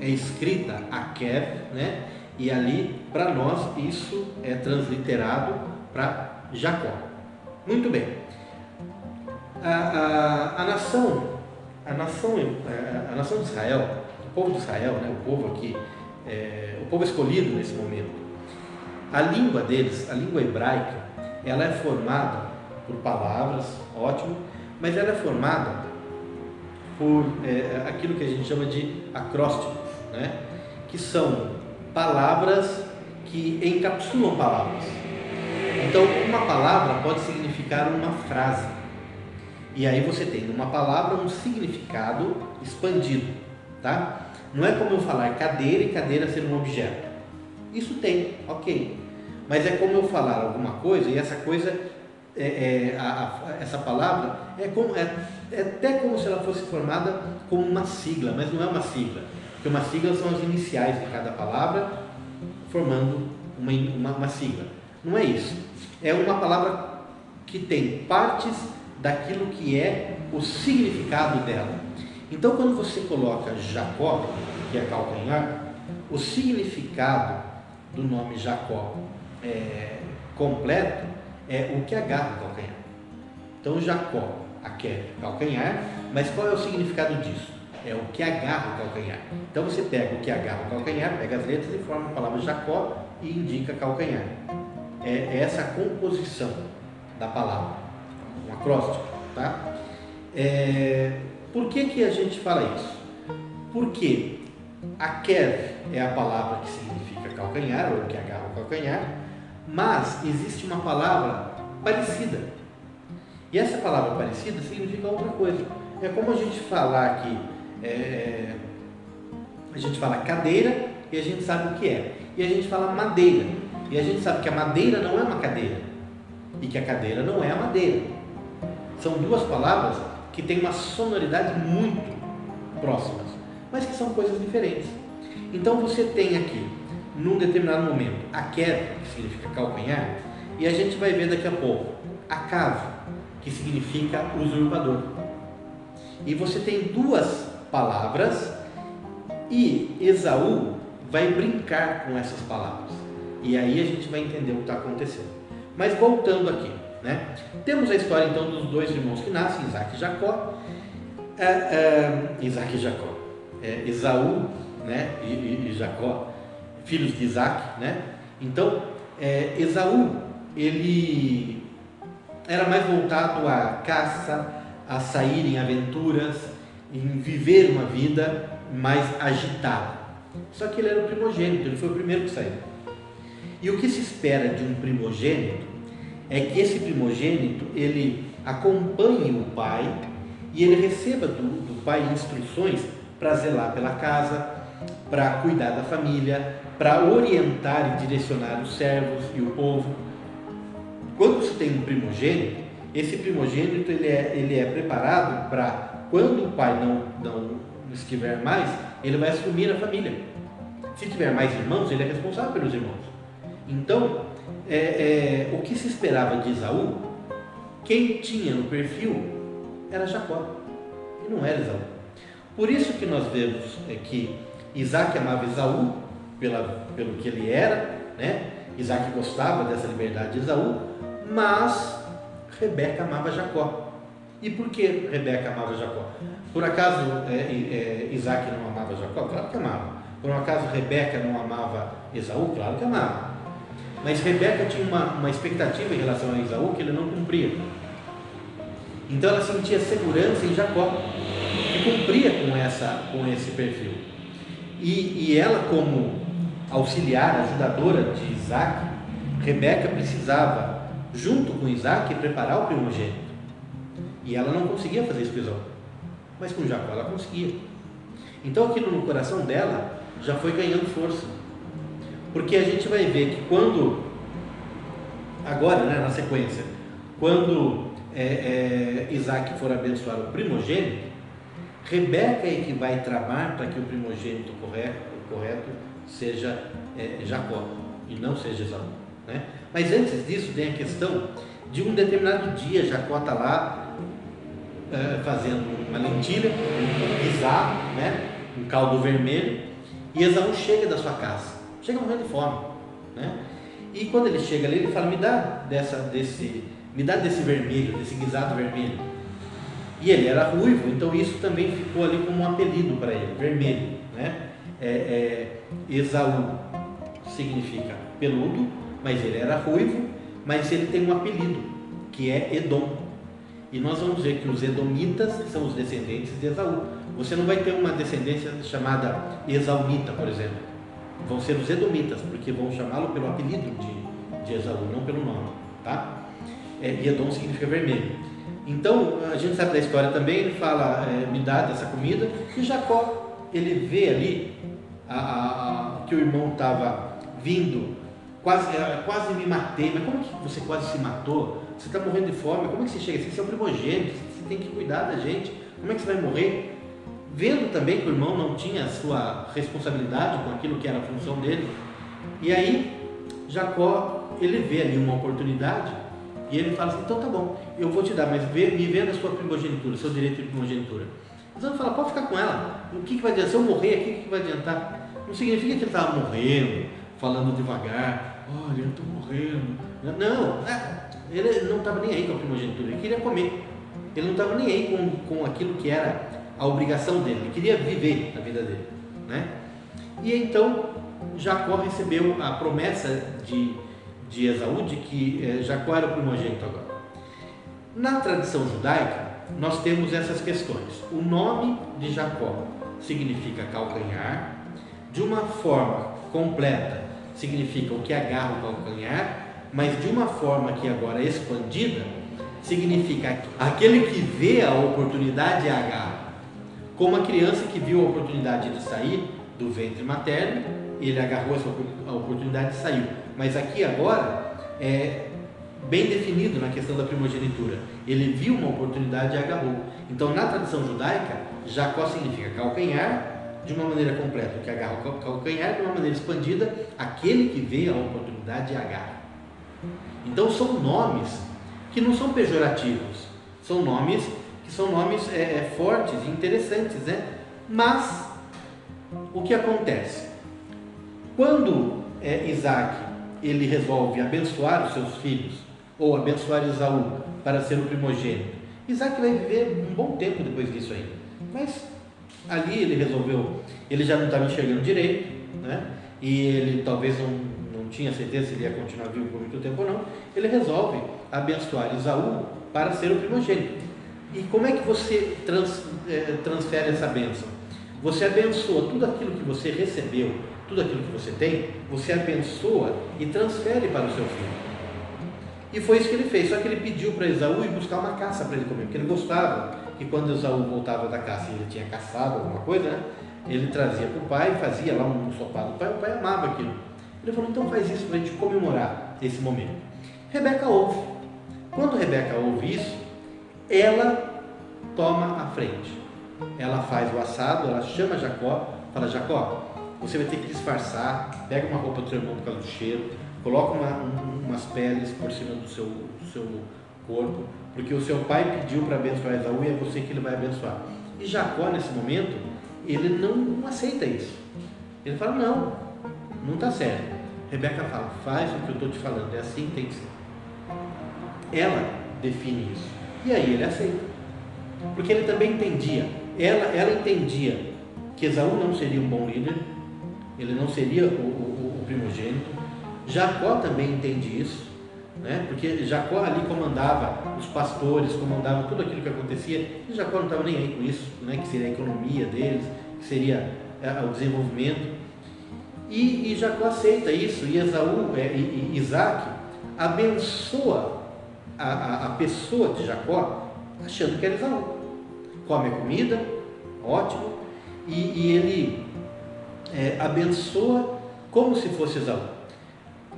escrita Akev, né? E ali, para nós, isso é transliterado para Jacó. Muito bem. A nação de Israel, o povo de Israel, né? O povo aqui, o povo escolhido nesse momento, a língua deles, a língua hebraica, ela é formada por palavras, ótimo, mas ela é formada por aquilo que a gente chama de acrósticos, né? Que são palavras que encapsulam palavras. Então, uma palavra pode significar uma frase. E aí você tem numa palavra um significado expandido, tá? Não é como eu falar cadeira e cadeira ser um objeto. Isso tem, ok. Mas é como eu falar alguma coisa e essa coisa, essa palavra, é até como se ela fosse formada como uma sigla, mas não é uma sigla. Porque uma sigla são as iniciais de cada palavra formando uma sigla. Não é isso. É uma palavra que tem partes daquilo que é o significado dela. Então, quando você coloca Jacó, que é calcanhar, o significado do nome Jacó completo é o que agarra o calcanhar. Então, Jacó, aqui é calcanhar, mas qual é o significado disso? É o que agarra o calcanhar. Então, você pega o que agarra o calcanhar, pega as letras e forma a palavra Jacó e indica calcanhar. É essa a composição da palavra, um acróstico, tá? Por que a gente fala isso? Porque Akev é a palavra que significa calcanhar, ou que agarra o calcanhar, mas existe uma palavra parecida. E essa palavra parecida significa outra coisa. É como a gente falar aqui, a gente fala cadeira e a gente sabe o que é. E a gente fala madeira. E a gente sabe que a madeira não é uma cadeira. E que a cadeira não é a madeira. São duas palavras que têm uma sonoridade muito próximas, mas que são coisas diferentes. Então você tem aqui, num determinado momento, Akev, que significa calcanhar, e a gente vai ver daqui a pouco Akav, que significa usurpador. E você tem duas palavras e Esaú vai brincar com essas palavras. E aí a gente vai entender o que está acontecendo. Mas voltando aqui, né? Temos a história então dos dois irmãos que nascem, Isaac e Jacó. Esaú, né? E Jacó, filhos de Isaac, né? Então, Esaú, ele era mais voltado à caça, a sair em aventuras, em viver uma vida mais agitada. Só que ele era o primogênito, ele foi o primeiro que saiu. E o que se espera de um primogênito é que esse primogênito ele acompanhe o pai e ele receba do pai instruções para zelar pela casa, para cuidar da família, para orientar e direcionar os servos e o povo. Quando você tem um primogênito, esse primogênito ele é preparado para, quando o pai não estiver mais, ele vai assumir a família. Se tiver mais irmãos, ele é responsável pelos irmãos. Então, o que se esperava de Esaú, quem tinha no perfil era Jacó, e não era Esaú. Por isso que nós vemos que Isaac amava Esaú, pelo que ele era, né? Isaac gostava dessa liberdade de Esaú, mas Rebeca amava Jacó. E por que Rebeca amava Jacó? Por acaso Isaac não amava Jacó? Claro que amava. Por um acaso Rebeca não amava Esaú? Claro que amava. Mas Rebeca tinha uma expectativa em relação a Esaú que ele não cumpria. Então ela sentia segurança em Jacó, que cumpria com esse perfil. E ela, como auxiliar, ajudadora de Isaac, Rebeca precisava, junto com Isaac, preparar o primogênito. E ela não conseguia fazer isso com Esaú, mas com Jacó ela conseguia. Então aquilo no coração dela já foi ganhando força. Porque a gente vai ver que quando, agora, né, na sequência, quando Isaac for abençoar o primogênito, Rebeca é que vai tramar para que o primogênito correto seja Jacó e não seja Esaú, né? Mas antes disso tem a questão de um determinado dia, Jacó está lá fazendo uma lentilha, um guisado, né? Um caldo vermelho, e Esaú chega da sua casa, chega morrendo de fome, né? E quando ele chega ali, ele fala: me dá desse vermelho, desse guisado vermelho. E ele era ruivo, então isso também ficou ali como um apelido para ele, vermelho, né? Esaú significa peludo, mas ele era ruivo, mas ele tem um apelido, que é Edom. E nós vamos ver que os edomitas são os descendentes de Esaú. Você não vai ter uma descendência chamada Esaunita, por exemplo. Vão ser os edomitas, porque vão chamá-lo pelo apelido de Esaú, não pelo nome, tá? E Edom significa vermelho. Então, a gente sabe da história também, ele fala: me dá dessa comida. E Jacó, ele vê ali que o irmão estava vindo, quase me matei. Mas como que você quase se matou? Você está morrendo de fome, como é que você chega assim? Você é o primogênito, você tem que cuidar da gente, como é que você vai morrer? Vendo também que o irmão não tinha a sua responsabilidade com aquilo que era a função dele. E aí, Jacó, ele vê ali uma oportunidade, e ele fala assim: então tá bom, eu vou te dar, mas me venda a sua primogenitura, seu direito de primogenitura. Então ele fala: pode ficar com ela, o que vai adiantar? Se eu morrer aqui, o que vai adiantar? Não significa que ele estava morrendo, falando devagar: olha, eu estou morrendo. Não, ele não estava nem aí com a primogenitura, ele queria comer. Ele não estava nem aí com aquilo que era a obrigação dele, ele queria viver a vida dele, né? E então Jacó recebeu a promessa de Esaú de que Jacó era o primogênito agora. Na tradição judaica, nós temos essas questões. O nome de Jacó significa calcanhar, de uma forma completa significa o que agarra o calcanhar, mas de uma forma que agora é expandida, significa aquele que vê a oportunidade e agarra. Como a criança que viu a oportunidade de sair do ventre materno, ele agarrou a oportunidade e saiu. Mas aqui agora é bem definido na questão da primogenitura. Ele viu uma oportunidade e agarrou. Então, na tradição judaica, Jacó significa calcanhar de uma maneira completa, o que agarra o calcanhar; de uma maneira expandida, aquele que vê a oportunidade e agarra. Então, são nomes que não são pejorativos, são nomes que são nomes fortes e interessantes, né? Mas o que acontece? Quando Isaac ele resolve abençoar os seus filhos, ou abençoar Esaú para ser o primogênito, Isaac vai viver um bom tempo depois disso aí. Mas ali ele já não estava enxergando direito, né? E ele talvez não tinha certeza se ele ia continuar vivo por muito tempo ou não. Ele resolve abençoar Esaú para ser o primogênito. E como é que você transfere essa bênção? Você abençoa tudo aquilo que você recebeu, tudo aquilo que você tem, você abençoa e transfere para o seu filho. E foi isso que ele fez, só que ele pediu para Esaú ir buscar uma caça para ele comer, porque ele gostava que quando Esaú voltava da caça e ele tinha caçado alguma coisa, né, ele trazia para o pai, fazia lá um ensopado do pai, o pai amava aquilo. Ele falou: então faz isso para a gente comemorar esse momento. Rebeca ouve. Quando Rebeca ouve isso, ela toma a frente. Ela faz o assado, ela chama Jacó, fala: Jacó, você vai ter que disfarçar, pega uma roupa do seu irmão por causa do cheiro, coloca umas peles por cima do seu corpo, porque o seu pai pediu para abençoar Esaú e é você que ele vai abençoar. E Jacó, nesse momento, ele não aceita isso. Ele fala: não está certo. Rebeca fala: faz o que eu estou te falando, é assim que tem que ser. Ela define isso. E aí ele aceita. Porque ele também entendia, ela entendia que Esaú não seria um bom líder, ele não seria o primogênito. Jacó também entende isso, né? Porque Jacó ali comandava os pastores, comandava tudo aquilo que acontecia, e Jacó não estava nem aí com isso, né? Que seria a economia deles, que seria o desenvolvimento. E Jacó aceita isso, e Isaac abençoa a pessoa de Jacó, achando que era Esaú. Come a comida, ótimo, e ele abençoa como se fosse Esaú.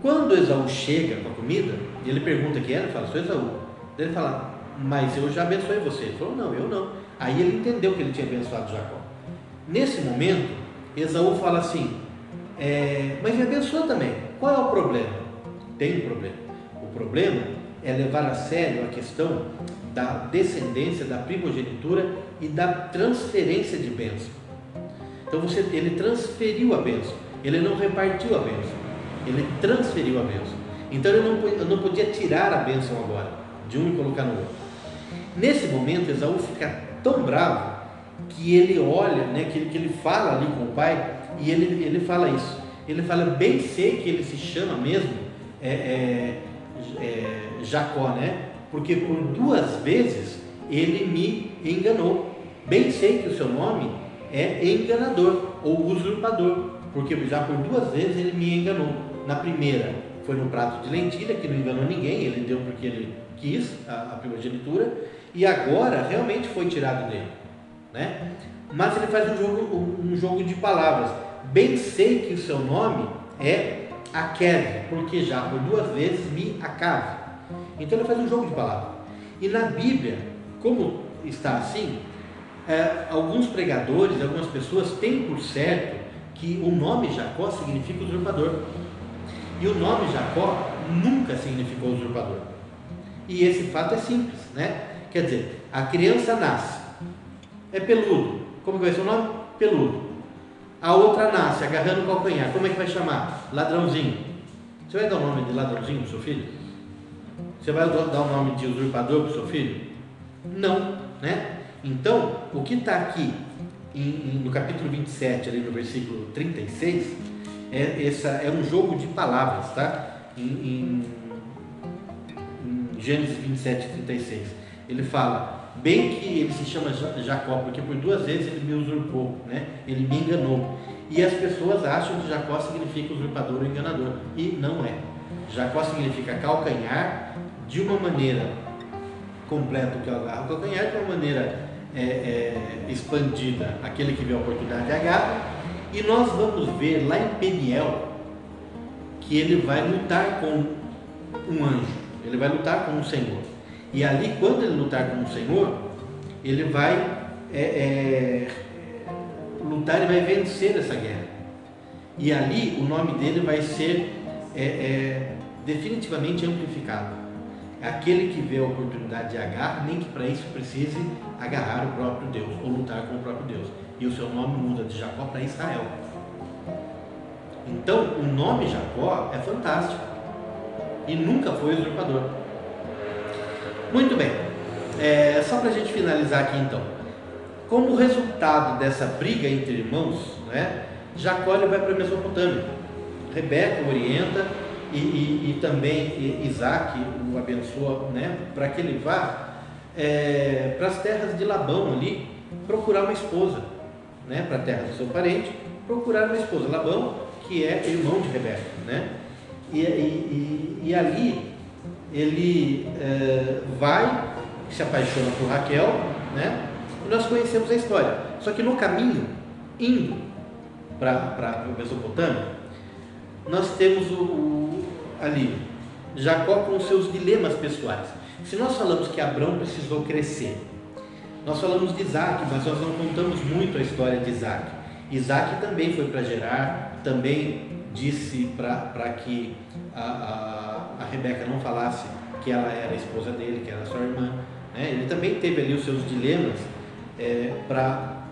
Quando Esaú chega com a comida, ele pergunta quem era, ele fala: sou Esaú. Ele fala: mas eu já abençoei você. Ele falou: não, eu não. Aí ele entendeu que ele tinha abençoado Jacó. Nesse momento, Esaú fala assim: mas me abençoa também. Qual é o problema? Tem um problema. O problema é levar a sério a questão da descendência, da primogenitura e da transferência de bênção. Então ele transferiu a bênção, ele não repartiu a bênção, ele transferiu a bênção. Então ele não podia tirar a bênção agora, de um e colocar no outro. Nesse momento, Esaú fica tão bravo que ele olha, né, que ele fala ali com o pai, e ele fala isso. Ele fala, bem sei que ele se chama mesmo Jacó, né? Porque por 2 vezes ele me enganou. Bem sei que o seu nome é enganador ou usurpador, porque já por 2 vezes ele me enganou. Na primeira foi no prato de lentilha, que não enganou ninguém, ele deu porque ele quis a primogenitura, e agora realmente foi tirado dele, né? Mas ele faz um jogo de palavras. Bem sei que o seu nome é Aqueve, porque já por 2 vezes me acave. Então ele faz um jogo de palavras. E na Bíblia, como está assim, alguns pregadores, algumas pessoas têm por certo que o nome Jacó significa usurpador. E o nome Jacó nunca significou usurpador. E esse fato é simples, né? Quer dizer, a criança nasce, é peludo. Como que vai ser o nome? Peludo. A outra nasce agarrando o calcanhar. Como é que vai chamar? Ladrãozinho. Você vai dar o nome de ladrãozinho para o seu filho? Você vai dar o nome de usurpador para o seu filho? Não, né? Então, o que está aqui no capítulo 27, ali no versículo 36, é um jogo de palavras, tá? Em Gênesis 27, 36. Ele fala, bem que ele se chama Jacó, porque por 2 vezes ele me usurpou, né? Ele me enganou. E as pessoas acham que Jacó significa usurpador ou enganador, e não é. Jacó significa calcanhar, de uma maneira completa que agarra o calcanhar, de uma maneira expandida, aquele que vê a oportunidade agarra. E nós vamos ver lá em Peniel que ele vai lutar com um anjo, ele vai lutar com o Senhor. E ali, quando ele lutar com o Senhor, ele vai lutar e vai vencer essa guerra. E ali o nome dele vai ser definitivamente amplificado. Aquele que vê a oportunidade de agarrar, nem que para isso precise agarrar o próprio Deus ou lutar com o próprio Deus. E o seu nome muda de Jacó para Israel. Então, o nome Jacó é fantástico e nunca foi usurpador. Muito bem, só para a gente finalizar aqui então. Como resultado dessa briga entre irmãos, né, Jacó ele vai para a Mesopotâmia. Rebeca o orienta e também Isaac o abençoa, né, para que ele vá para as terras de Labão ali procurar uma esposa, né, para a terra do seu parente, procurar uma esposa. Labão, que é irmão de Rebeca, né? E ali ele vai, se apaixona por Raquel, né? E nós conhecemos a história. Só que no caminho, indo para a Mesopotâmia, nós temos ali Jacó com os seus dilemas pessoais. Se nós falamos que Abrão precisou crescer, nós falamos de Isaac, mas nós não contamos muito a história de Isaac. Isaac também foi para Gerar, também disse para que a Rebeca não falasse que ela era a esposa dele, que era sua irmã, né? Ele também teve ali os seus dilemas para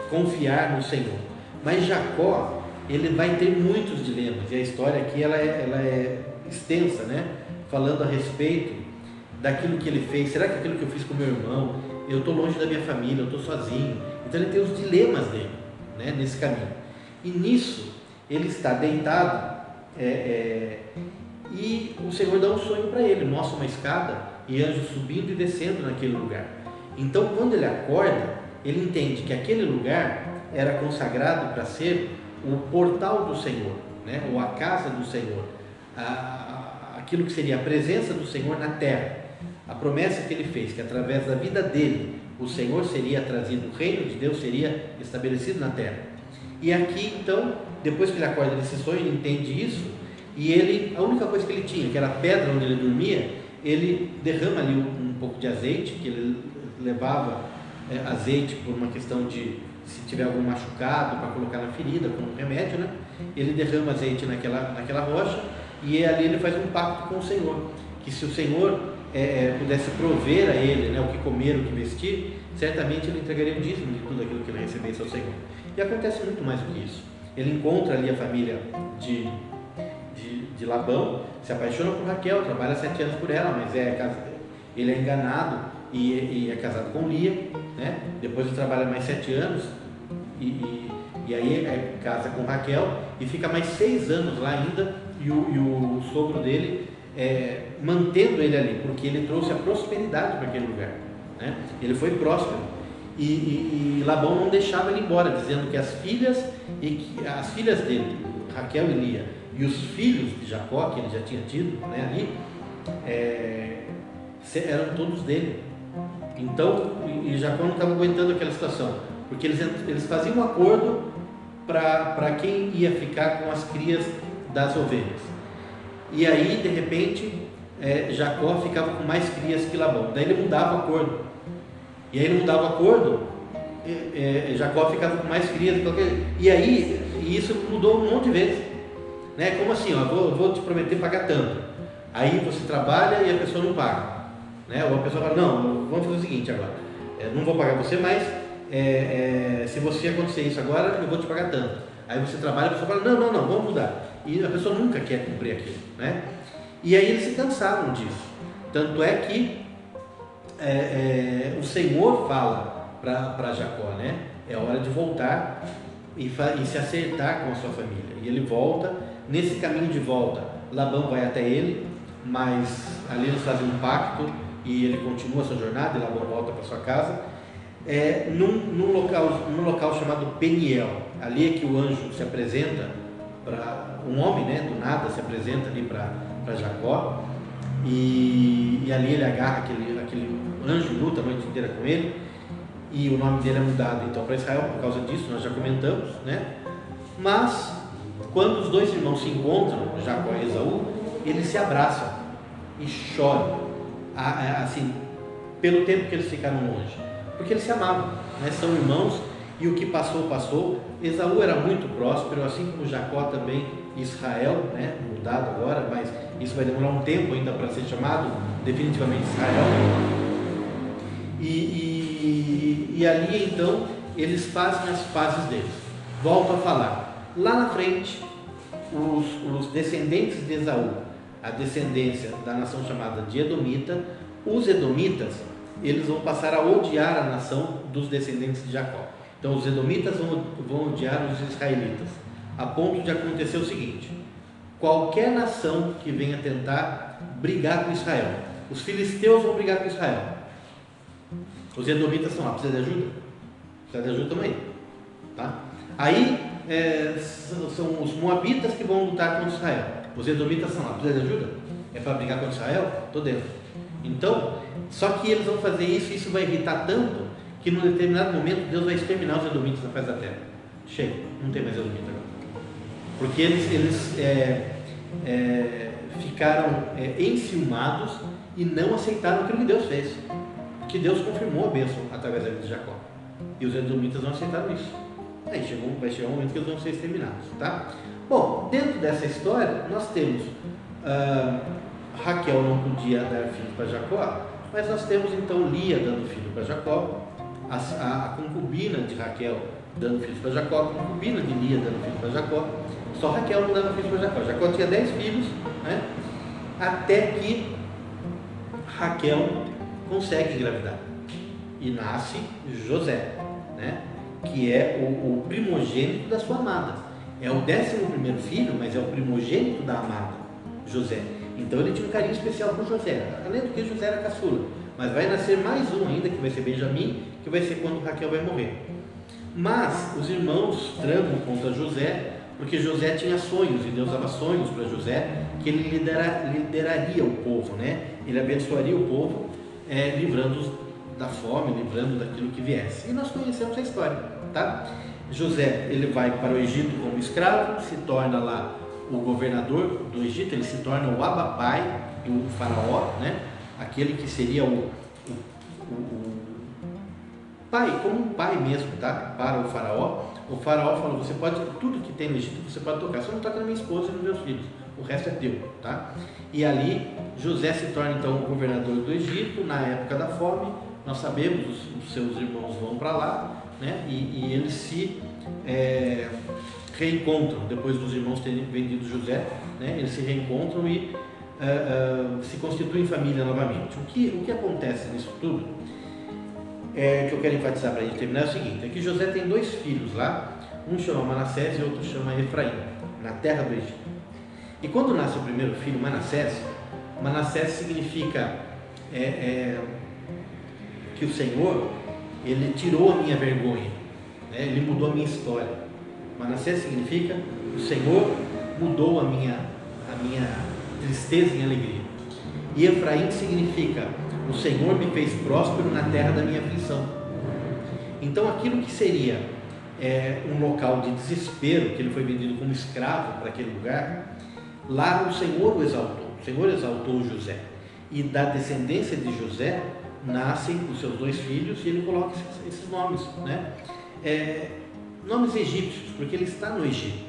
confiar no Senhor. Mas Jacó, ele vai ter muitos dilemas, e a história aqui ela é extensa, né? Falando a respeito daquilo que ele fez. Será que aquilo que eu fiz com meu irmão, eu estou longe da minha família, eu estou sozinho? Então ele tem os dilemas dele, né? Nesse caminho. E nisso ele está deitado e o Senhor dá um sonho para ele, mostra uma escada e anjos subindo e descendo naquele lugar. Então quando ele acorda, ele entende que aquele lugar era consagrado para ser o portal do Senhor, né? Ou a casa do Senhor, aquilo que seria a presença do Senhor na terra, a promessa que ele fez, que através da vida dele o Senhor seria trazido, o reino de Deus seria estabelecido na terra. E aqui então, depois que ele acorda desse sonho, ele entende isso, e a única coisa que ele tinha, que era a pedra onde ele dormia, ele derrama ali um pouco de azeite, que ele levava azeite por uma questão de, se tiver algum machucado, para colocar na ferida, como remédio, né? Ele derrama azeite naquela rocha, e ali ele faz um pacto com o Senhor, que se o Senhor pudesse prover a ele, né, o que comer, o que vestir, certamente ele entregaria o dízimo de tudo aquilo que ele recebesse ao Senhor. E acontece muito mais do que isso. Ele encontra ali a família de Labão, se apaixona por Raquel, trabalha 7 anos por ela, mas ele é enganado e é casado com Lia, né? Depois ele trabalha mais 7 anos e aí casa com Raquel e fica mais 6 anos lá ainda, e o sogro dele mantendo ele ali, porque ele trouxe a prosperidade para aquele lugar, né? Ele foi próspero e Labão não deixava ele embora, dizendo que as filhas dele, Raquel e Lia, e os filhos de Jacó, que ele já tinha tido, né, ali, eram todos dele. Então, e Jacó não estava aguentando aquela situação, porque eles faziam um acordo para quem ia ficar com as crias das ovelhas. E aí, de repente, Jacó ficava com mais crias que Labão. Daí ele mudava o acordo. E aí ele mudava o acordo, Jacó ficava com mais crias. E aí, isso mudou um monte de vezes. Né? Como assim? Vou te prometer pagar tanto. Aí você trabalha e a pessoa não paga. Né? Ou a pessoa fala, não, vamos fazer o seguinte agora. Não vou pagar você, mas se você acontecer isso agora, eu vou te pagar tanto. Aí você trabalha e a pessoa fala, não, vamos mudar. E a pessoa nunca quer cumprir aquilo, né? E aí eles se cansaram disso. Tanto é que o Senhor fala para Jacó, né? É hora de voltar e se acertar com a sua família. E ele volta. Nesse caminho de volta, Labão vai até ele, mas ali eles fazem um pacto e ele continua a sua jornada e Labão volta para sua casa. Num local chamado Peniel. Ali é que o anjo se apresenta para um homem, né, do nada se apresenta ali para Jacó, e ali ele agarra aquele anjo, luta a noite inteira com ele, e o nome dele é mudado então para Israel por causa disso, nós já comentamos, né? Mas quando os dois irmãos se encontram, Jacó e Esaú, eles se abraçam e choram, assim, pelo tempo que eles ficaram longe, porque eles se amavam, né? São irmãos. E o que passou. Esaú era muito próspero, assim como Jacó também, Israel, né? Mudado agora, mas isso vai demorar um tempo ainda para ser chamado definitivamente Israel. E ali então eles fazem as pazes deles. Volto a falar. Lá na frente, os descendentes de Esaú, a descendência da nação chamada de Edomita, os Edomitas, eles vão passar a odiar a nação dos descendentes de Jacó. Então os edomitas vão odiar os israelitas, a ponto de acontecer o seguinte: qualquer nação que venha tentar brigar com Israel, os filisteus vão brigar com Israel, os edomitas estão lá, precisa de ajuda? Precisa de ajuda também, tá? Aí são os moabitas que vão lutar contra Israel, os edomitas estão lá, precisa de ajuda? É para brigar contra Israel? Estou dentro. Então, só que eles vão fazer isso e isso vai irritar tanto que num determinado momento Deus vai exterminar os edomitas da face da terra. Chega, não tem mais edomita agora. Porque eles ficaram enciumados e não aceitaram aquilo que Deus fez. Que Deus confirmou a bênção através da vida de Jacó. E os edomitas não aceitaram isso. Aí vai chegar um momento que eles vão ser exterminados, tá? Bom, dentro dessa história nós temos Raquel não podia dar filho para Jacó, mas nós temos então Lia dando filho para Jacó, a concubina de Raquel dando filhos para Jacó, a concubina de Lia dando filhos para Jacó. Só Raquel não dava filhos para Jacó. Jacó tinha 10 filhos, né? Até que Raquel consegue engravidar e nasce José, né? Que é o primogênito da sua amada. É o 11º filho, mas é o primogênito da amada, José. Então ele tinha um carinho especial por José, além do que José era caçula. Mas vai nascer mais um ainda, que vai ser Benjamim, que vai ser quando Raquel vai morrer. Mas os irmãos tramam contra José, porque José tinha sonhos, e Deus dava sonhos para José, que ele lideraria o povo, né? Ele abençoaria o povo, livrando-os da fome, livrando daquilo que viesse. E nós conhecemos a história, tá? José, ele vai para o Egito como escravo, se torna lá o governador do Egito, ele se torna o abapai do faraó, né? Aquele que seria o pai, como um pai mesmo, tá? Para o faraó falou, você pode, tudo que tem no Egito você pode tocar, só não toca na minha esposa e nos meus filhos. o resto é teu, tá? E ali José se torna então o governador do Egito na época da fome. Nós sabemos, os seus irmãos vão para lá, né? E eles se reencontram depois dos irmãos terem vendido José, né? Eles se reencontram e se constituem família novamente. O que acontece nisso tudo, que eu quero enfatizar para a gente terminar, é o seguinte: é que José tem dois filhos lá, um chama Manassés e outro chama Efraim, na terra do Egito. E quando nasce o primeiro filho, Manassés significa que o Senhor, ele tirou a minha vergonha, né? Ele mudou a minha história. Manassés significa o Senhor mudou a minha tristeza em alegria. E Efraim significa o Senhor me fez próspero na terra da minha aflição. Então aquilo que seria um local de desespero, que ele foi vendido como escravo para aquele lugar, lá o Senhor o exaltou. O Senhor exaltou José. E da descendência de José nascem os seus dois filhos, e ele coloca esses nomes, né? Nomes egípcios, porque ele está no Egito.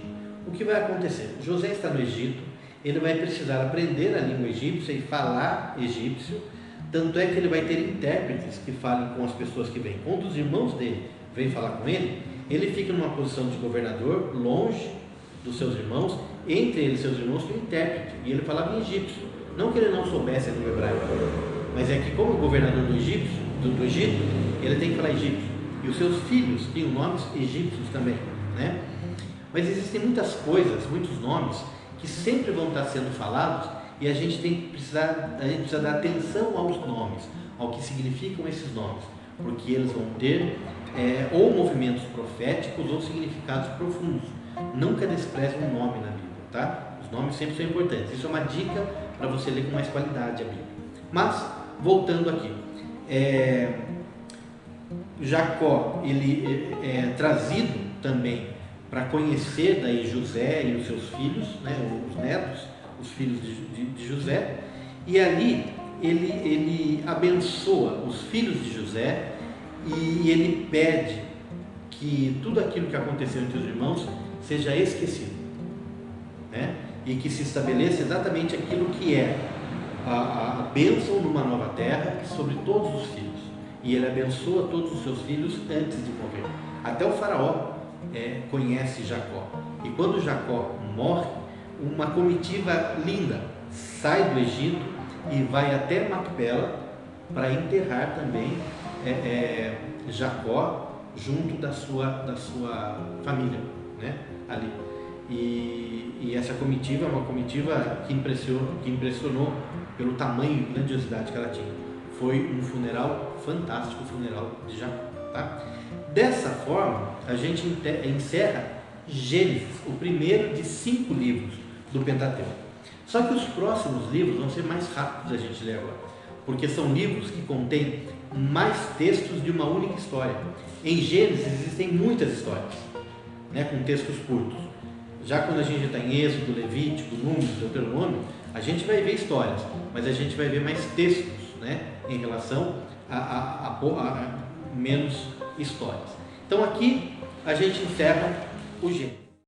O que vai acontecer? José está no Egito, ele vai precisar aprender a língua egípcia e falar egípcio, tanto é que ele vai ter intérpretes que falem com as pessoas que vêm. Quando os irmãos dele vêm falar com ele, ele fica numa posição de governador, longe dos seus irmãos, entre eles e seus irmãos tem um intérprete, e ele falava em egípcio. Não que ele não soubesse a língua hebraica, mas é que como governador do Egito, ele tem que falar egípcio. E os seus filhos tinham nomes egípcios também, né? Mas existem muitas coisas, muitos nomes que sempre vão estar sendo falados, e a gente precisa dar atenção aos nomes, ao que significam esses nomes, porque eles vão ter ou movimentos proféticos ou significados profundos. Nunca despreze um nome na Bíblia, tá? Os nomes sempre são importantes. Isso é uma dica para você ler com mais qualidade a Bíblia. Mas, voltando aqui, Jacó, ele é trazido também para conhecer daí José e os seus filhos, né, os netos, os filhos de José, e ali ele abençoa os filhos de José, e ele pede que tudo aquilo que aconteceu entre os irmãos seja esquecido, né? E que se estabeleça exatamente aquilo que é a bênção numa nova terra sobre todos os filhos. E ele abençoa todos os seus filhos antes de morrer. Até o faraó conhece Jacó. E quando Jacó morre, uma comitiva linda sai do Egito e vai até Macpela para enterrar também Jacó junto da sua família, né? Ali. E essa comitiva é uma comitiva que impressionou pelo tamanho e grandiosidade que ela tinha. Foi um funeral fantástico, o funeral de Jacó, tá? Dessa forma, a gente encerra Gênesis, o primeiro de 5 livros do Pentateuco. Só que os próximos livros vão ser mais rápidos a gente ler agora, porque são livros que contêm mais textos de uma única história. Em Gênesis existem muitas histórias, né, com textos curtos. Já quando a gente está em Êxodo, Levítico, Números, Deuteronômio, a gente vai ver histórias, mas a gente vai ver mais textos, né, em relação a menos histórias. Então aqui a gente encerra o Gênesis.